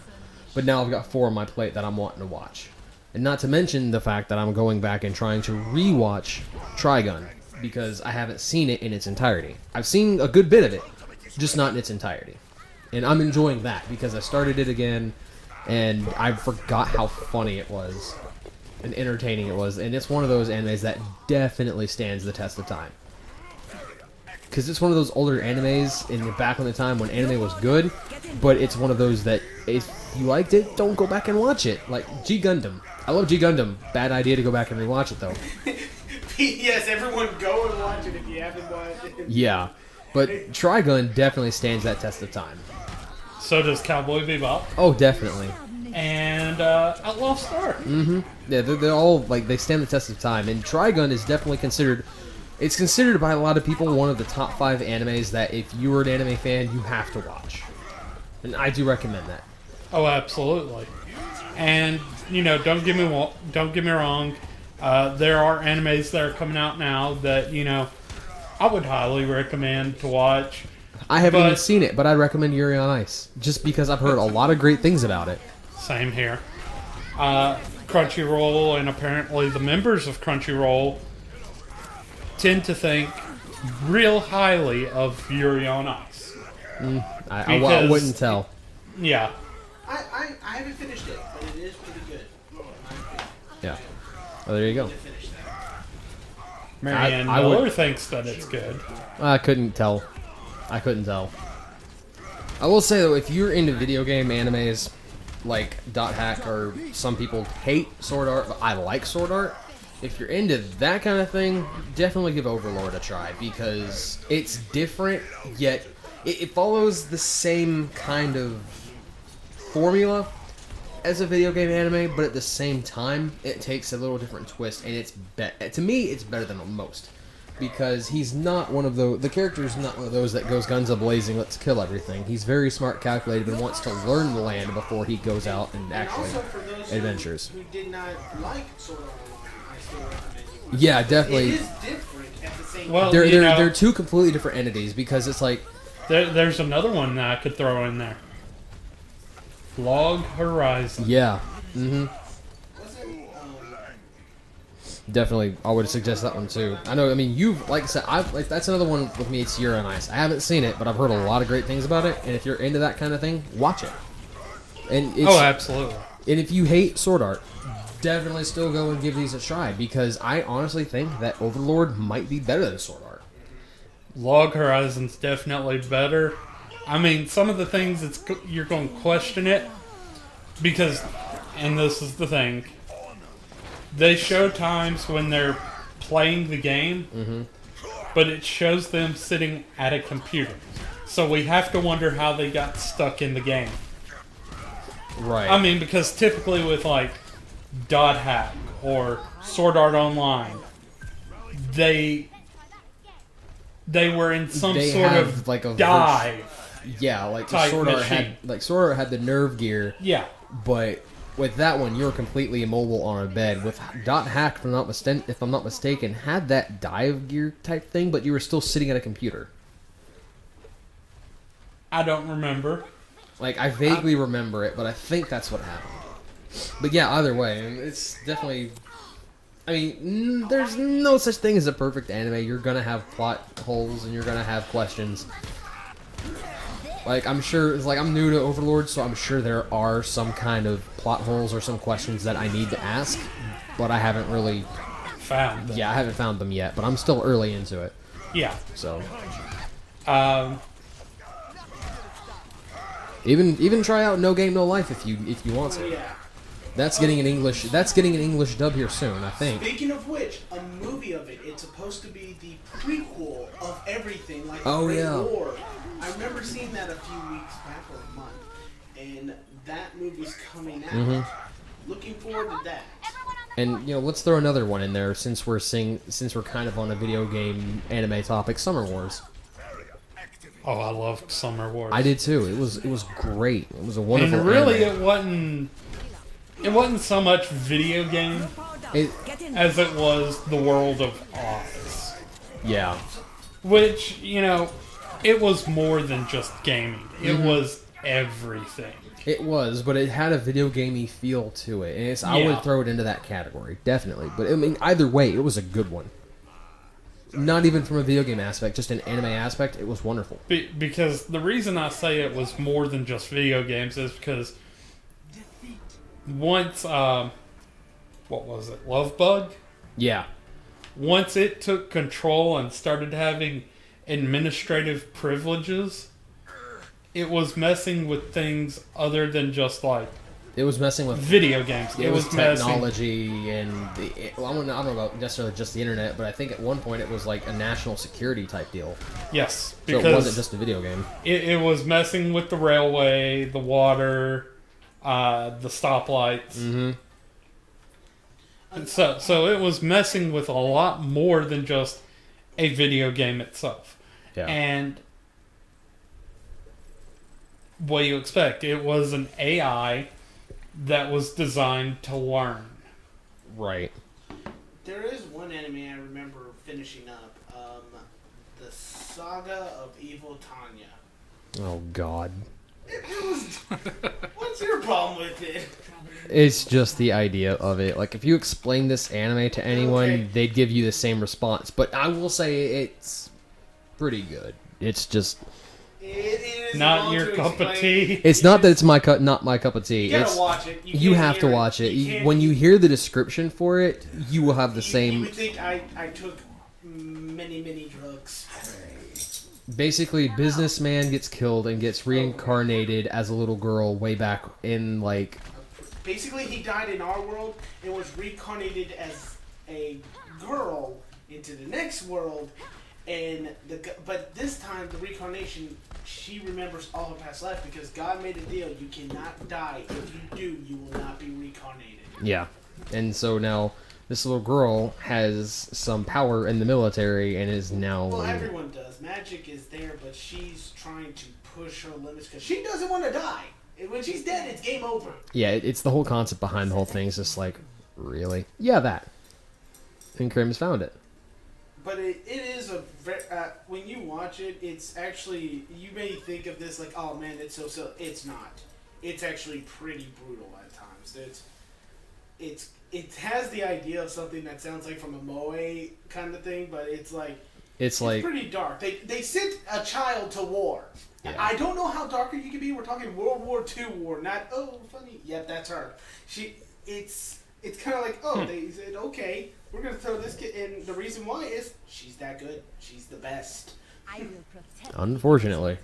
But now I've got 4 on my plate that I'm wanting to watch. And not to mention the fact that I'm going back and trying to rewatch Trigun, because I haven't seen it in its entirety. I've seen a good bit of it, just not in its entirety. And I'm enjoying that because I started it again, and I forgot how funny it was and entertaining it was. And it's one of those animes that definitely stands the test of time. Because it's one of those older animes in the back of the time when anime was good, but it's one of those that if you liked it, don't go back and watch it. Like G Gundam. I love G Gundam. Bad idea to go back and rewatch it though. Yes, everyone go and watch it if you haven't watched it. Yeah, but Trigun definitely stands that test of time. So does Cowboy Bebop Oh, definitely. and Outlaw Star. Yeah, they're all like they stand the test of time, and Trigun is definitely considered. It's considered by a lot of people one of the top 5 animes that if you were an anime fan, you have to watch, and I do recommend that. Oh, absolutely. And don't get me wrong. There are animes that are coming out now that I would highly recommend to watch. I haven't But- even seen it, but I'd recommend Yuri on Ice just because I've heard a lot of great things about it. Same here. Crunchyroll and apparently the members of Crunchyroll tend to think real highly of Yuri on Ice. I Because- wouldn't tell. Yeah. I haven't finished it, but it is pretty good. in my opinion. Yeah. Oh, there you go. To finish that. Marianne I would- Miller thinks that it's good. I couldn't tell. I will say though, if you're into video game animes like Dot Hack or some people hate Sword Art, but I like Sword Art. If you're into that kind of thing, definitely give Overlord a try because it's different, yet it follows the same kind of formula as a video game anime, but at the same time, it takes a little different twist, and to me, it's better than most. Because he's not one of the character's not one of those that goes guns a-blazing, let's kill everything. He's very smart, calculated, and wants to learn the land before he goes out and actually Also, for those adventures. who did not like Sword Art Online, I still recommend you watch Yeah, it. definitely. It is different at the same Well, time. They're two completely different entities because it's like There's another one that I could throw in there. Log Horizon. yeah, Wasn't, definitely. I would suggest that one too. I know. I mean, you've like I said, that's another one with me. It's Yuri on Ice. I haven't seen it, but I've heard a lot of great things about it. And if you're into that kind of thing, watch it. And it's, Oh, absolutely. and if you hate Sword Art, definitely still go and give these a try because I honestly think that Overlord might be better than Sword Art. Log Horizon's definitely better. I mean, some of the things you're going to question it because, and this is the thing, they show times when they're playing the game, but it shows them sitting at a computer. So we have to wonder how they got stuck in the game. Right. I mean, because typically with like Dot Hack or Sword Art Online, they were in some They sort have, of like, a dive. yeah, like type Sword Art machine. had the nerve gear, Yeah. but with that one you're completely immobile on a bed. With Dot Hack, if I'm not mistaken, had that dive gear type thing, but you were still sitting at a computer. I don't remember. Like I vaguely remember it, but I think that's what happened. But yeah, either way, it's definitely. I mean, there's no such thing as a perfect anime. You're gonna have plot holes and you're gonna have questions. Like I'm sure, it's like I'm new to Overlord, so I'm sure there are some kind of plot holes or some questions that I need to ask, but I haven't really. Found them. Yeah, I haven't found them yet, but I'm still early into it. Yeah. So Um, even try out No Game No Life if you want to. yeah. That's getting an English dub here soon, I think. Speaking of which, a movie of it. It's supposed to be the prequel of everything, like Oh, the Great yeah. War. I remember seeing that a few weeks back or a month, and that movie's coming out. Mm-hmm. Looking forward to that. And let's throw another one in there since we're kind of on a video game anime topic. Summer Wars. oh, I loved Summer Wars. I did too. It was great. It was a wonderful. And really, anime. it wasn't so much video game It, as it was the world of Oz. yeah. Which, it was more than just gaming. It Mm-hmm. was everything. It was, but it had a video gamey feel to it, and I Yeah. would throw it into that category definitely. But I mean, either way, it was a good one. not even from a video game aspect, just an anime aspect, it was wonderful. Because the reason I say it was more than just video games is because once, what was it, Love Bug? Yeah. Once it took control and started having administrative privileges, it was messing with things other than just like It was messing with video games. it was messing. technology and well, I don't know about necessarily just the internet, but I think at one point it was like a national security type deal. Yes, So because it wasn't just a video game. it was messing with the railway, the water, the stoplights. Mm-hmm. And so it was messing with a lot more than just a video game itself. Yeah. And what do you expect? It was an AI that was designed to learn. Right. There is one anime I remember finishing up. The Saga of Evil Tanya. Oh God. What's your problem with it? It's just the idea of it. Like, if you explain this anime to anyone, Okay. they'd give you the same response. But I will say it's pretty good. It's just... It is Not long your to cup of explain. tea. It's not that it's not my cup of tea. You gotta It's watch it. you can't have to hear watch it. You can't- When you hear the description for it, you will have the You same... would think I took many drugs. Basically, businessman gets killed and gets reincarnated as a little girl way back in, like... Basically, he died in our world and was reincarnated as a girl into the next world, and but this time the reincarnation, she remembers all her past life because God made a deal: you cannot die. If you do, you will not be reincarnated. Yeah. And so now, this little girl has some power in the military and is now... Well, everyone does. Magic is there, but she's trying to push her limits because she doesn't want to die. When she's dead, it's game over. Yeah, it's the whole concept behind the whole thing. It's just like, really? Yeah, that. And Krim's found it. But it is a very, when you watch it, it's actually, you may think of this like, oh man, it's so it's not. It's actually pretty brutal at times. It has the idea of something that sounds like from a moe kind of thing, but it's pretty dark. They sent a child to war. Yeah. I don't know how darker you can be. We're talking World War II war, not funny. Yep, that's her. It's kind of like they said okay, we're gonna throw this kid, and the reason why is she's that good. She's the best. I will protect. Unfortunately.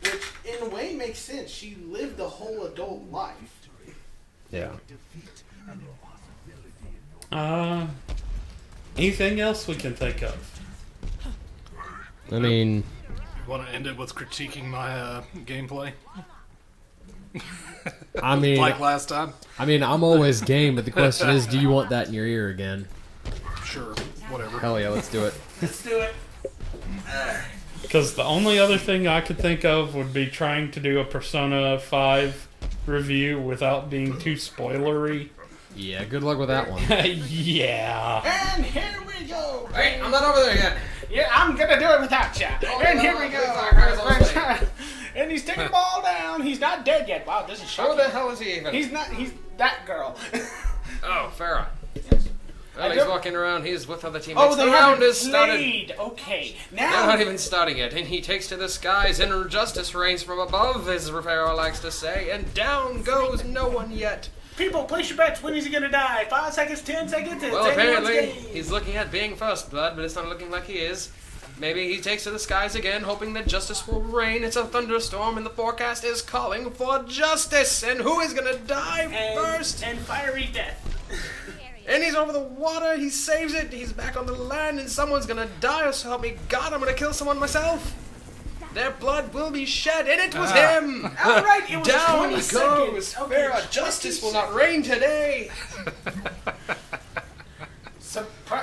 Which in a way makes sense. She lived a whole adult life. Yeah. Anything else we can think of? I mean... You want to end it with critiquing my gameplay? I mean... Like last time? I mean, I'm always game, but the question is, do you want that in your ear again? Sure, whatever. Hell yeah, let's do it. Let's do it. Because the only other thing I could think of would be trying to do a Persona 5 review without being too spoilery. Yeah, good luck with that one. Yeah. And here we go. Hey, I'm not over there yet. Yeah, I'm gonna do it without you. And here we go. And he's taking the ball down. He's not dead yet. Wow, this is shocking. Who the hell is he even? He's not. He's that girl. Oh, Farah. Well, he's don't- walking around. He's with other teammates. Oh, they the round haven't is started. played. Okay, They're now. not even starting yet, and he takes to the skies, and justice reigns from above, as Pharaoh likes to say, and down goes no one yet. People, place your bets. When is he gonna die? 5 seconds, 10 seconds. It's Well, anyone's apparently, game. he's looking at being first blood, but it's not looking like he is. Maybe he takes to the skies again, hoping that justice will reign. It's a thunderstorm, and the forecast is calling for justice. And who is gonna die first? And fiery death. And he's over the water. He saves it. He's back on the land, and someone's gonna die. So help me God, I'm gonna kill someone myself. Their blood will be shed, and it was him. All right, it was Down 20 goes seconds. Okay, Farah. Justice will not reign today.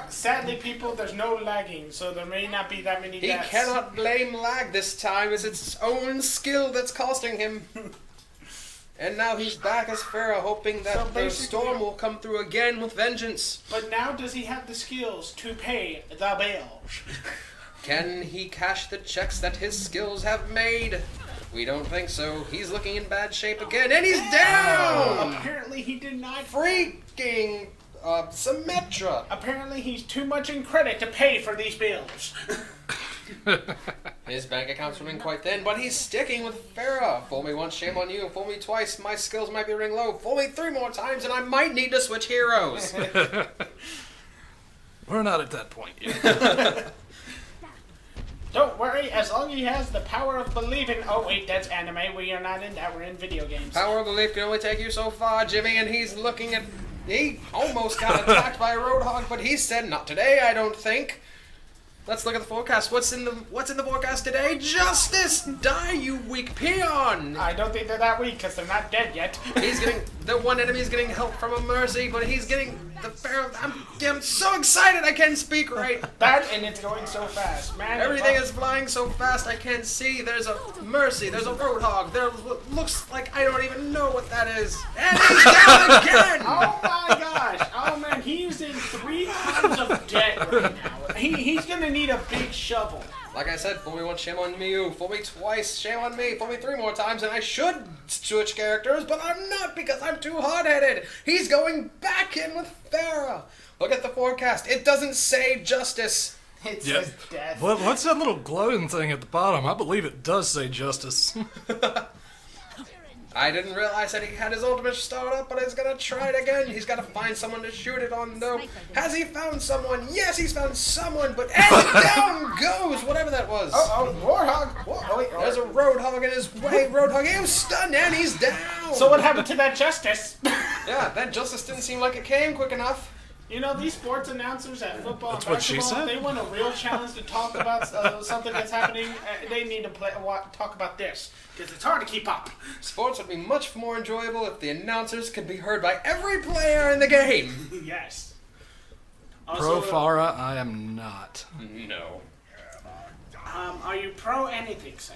Sadly, people, there's no lagging, so there may not be that many He deaths. cannot blame lag this time, as it's its own skill that's costing him. And now he's back as Farah, hoping that So the basically- storm will come through again with vengeance. But now, does he have the skills to pay the bill? Can he cash the checks that his skills have made? We don't think so. He's looking in bad shape again, and he's down! Apparently, he did not. Freaking Symmetra. Apparently he's too much in credit to pay for these bills. His bank account's running quite thin, but he's sticking with Farah. Fool me once, shame on you. Fool me twice, my skills might be running low. Fool me 3 more times, and I might need to switch heroes. We're not at that point yet. Don't worry, as long as he has the power of believing. Oh wait, that's anime. We are not in that. We're in video games. Power of belief can only take you so far, Jimmy, and he's looking at... He almost got attacked by a roadhog, but he said, not today, I don't think. Let's look at the forecast. What's in the forecast today? Justice! Die, you weak peon! I don't think they're that weak because they're not dead yet. He's getting... The one enemy is getting help from a mercy, but he's getting the Pharaoh... I'm so excited I can't speak right. That and it's going so fast, man. Everything is flying so fast I can't see. There's a mercy. There's a roadhog. There looks like I don't even know what that is. And he's down again! Oh my gosh! Oh man, he's in 3 times of debt right now. He's gonna need a big shovel. Like I said, fool me once, shame on you. Fool me twice, shame on me. Fool me 3 more times, and I should switch characters, but I'm not because I'm too hard-headed. He's going back in with Farah. Look at the forecast. It doesn't say justice. It Yep. says death. What's that little glowing thing at the bottom? I believe it does say justice. I didn't realize that he had his ultimate start up, but he's gonna try it again. He's gotta find someone to shoot it on, though. Has he found someone? Yes, he's found someone, but and down goes whatever that was. Warhog! There's a roadhog in his way. Roadhog, he was stunned and he's down. So what happened to that justice? Yeah, that justice didn't seem like it came quick enough. You know, these sports announcers at football and That's what she basketball, said. they want a real challenge to talk about something that's happening. They need to talk about this, because it's hard to keep up. Sports would be much more enjoyable if the announcers could be heard by every player in the game. Yes. Pro Also, Farah, I am not. No. are you pro anything, sir?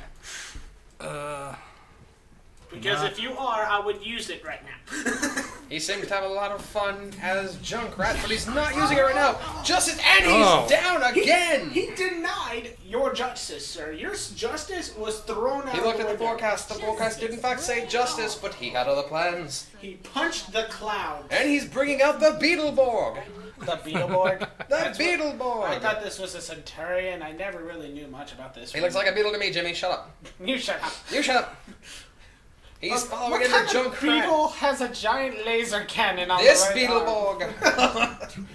Because not- if you are, I would use it right now. He seemed to have a lot of fun as Junkrat, but he's not using it right now. Justice, and he's Oh. down again. He denied your justice, sir. Your justice was thrown out. He looked at the window. forecast. The forecast did in fact say justice, but he had other plans. He punched the cloud. And he's bringing out the Beetleborg. The Beetleborg. The That's what- I Beetleborg. thought this was a Centurion. I never really knew much about this. He looks like a beetle to me, Jimmy. Shut up. You shut up. You shut up. He's following What in the kind of Junkrat. beetle has a giant laser cannon on This the right arm? Beetleborg.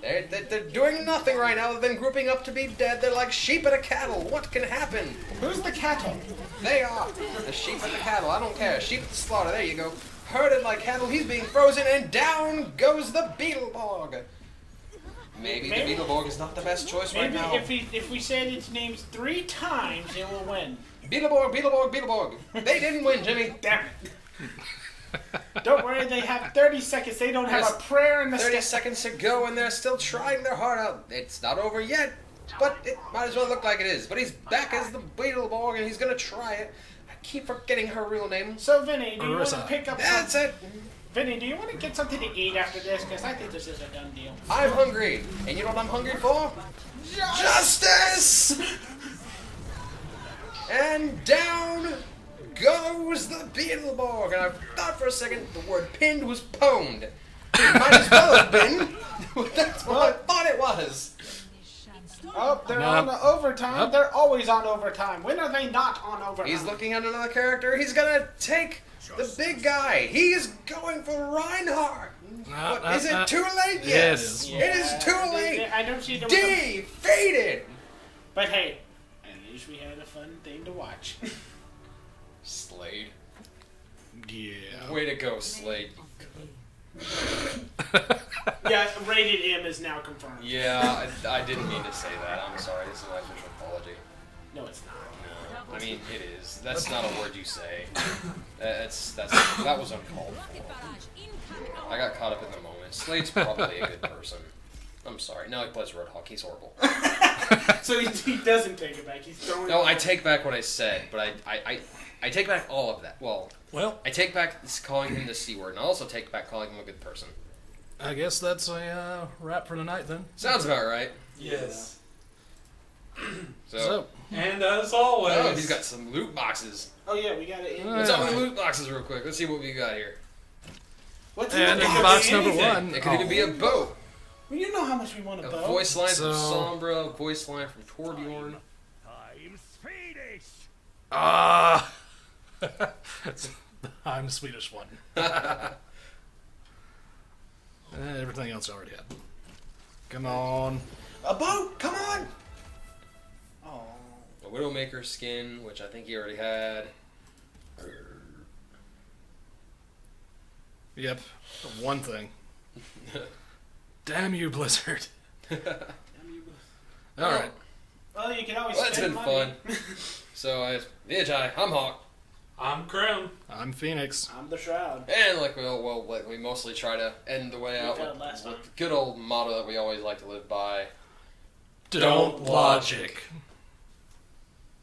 They're doing nothing right now other than grouping up to be dead. They're like sheep at a cattle. What can happen? Who's the cattle? They are. The sheep and the cattle. I don't care. Sheep at the slaughter. There you go. Herded like cattle. He's being frozen, and down goes the Beetleborg. Maybe the Beetleborg is not the best choice right Maybe now. if we said its names 3 times, it will win. Beetleborg, Beetleborg, Beetleborg. They didn't win, Jimmy. Damn it. Don't worry, they have 30 seconds. They don't have Yes. a prayer in the 30 step. seconds to go, and they're still trying their heart out. It's not over yet, but it might as well look like it is. But he's back as the Beetleborg, and he's gonna try it. I keep forgetting her real name. So, Vinny, do you want to Marissa. pick up That's some... it. Vinny, do you want to get something to eat after this? Because I think this is a done deal. I'm hungry. And you know what I'm hungry for? Justice! And down goes the Beetleborg. And I thought for a second the word pinned was pwned. It might as well have been. That's what I thought it was. Oh, they're No. on the overtime. Nope. They're always on overtime. When are they not on overtime? He's looking at another character. He's gonna take the big guy. He's going for Reinhardt. But is it too late? Yeah, it Yes. is. It is too late. I don't see them. with them. Defeated. But hey, at least we had a fun thing to watch. Slade. Yeah. Way to go, Slade. Yeah, rated M is now confirmed. Yeah, I didn't mean to say that. I'm sorry. This is my official apology. No, it's not. No, I mean it is. That's not a word you say. That was uncalled for. I got caught up in the moment. Slade's probably a good person. I'm sorry. No, he plays Roadhog. He's horrible. So he doesn't take it back. He's throwing. No, it I back. take back what I said, but I take back all of that. Well, I take back calling him the C word, and I also take back calling him a good person. I guess that's a wrap for tonight then. Sounds about right. Yes. So, And as always, oh, he's got some loot boxes. Oh yeah, we got it. Oh, Let's yeah. open the loot boxes real quick. Let's see what we got here. What's And it in could box be number anything. one, It could even be a bow. Well, you know how much we want a A bow. voice line So- from Sombra, a voice line from Torbjorn. I'm Swedish. Ah, I'm the Swedish one. And everything else I already had. Come on. A boat! Come on! Oh. A Widowmaker skin, which I think he already had. Yep, one thing. Damn you, Blizzard. All right. Well, you can always Well, that's spend been money. fun. So, I'm Hawk. I'm Crown. I'm Phoenix. I'm the Shroud. And like we mostly try to end the way out did with, last time. the good old motto that we always like to live by. Don't logic.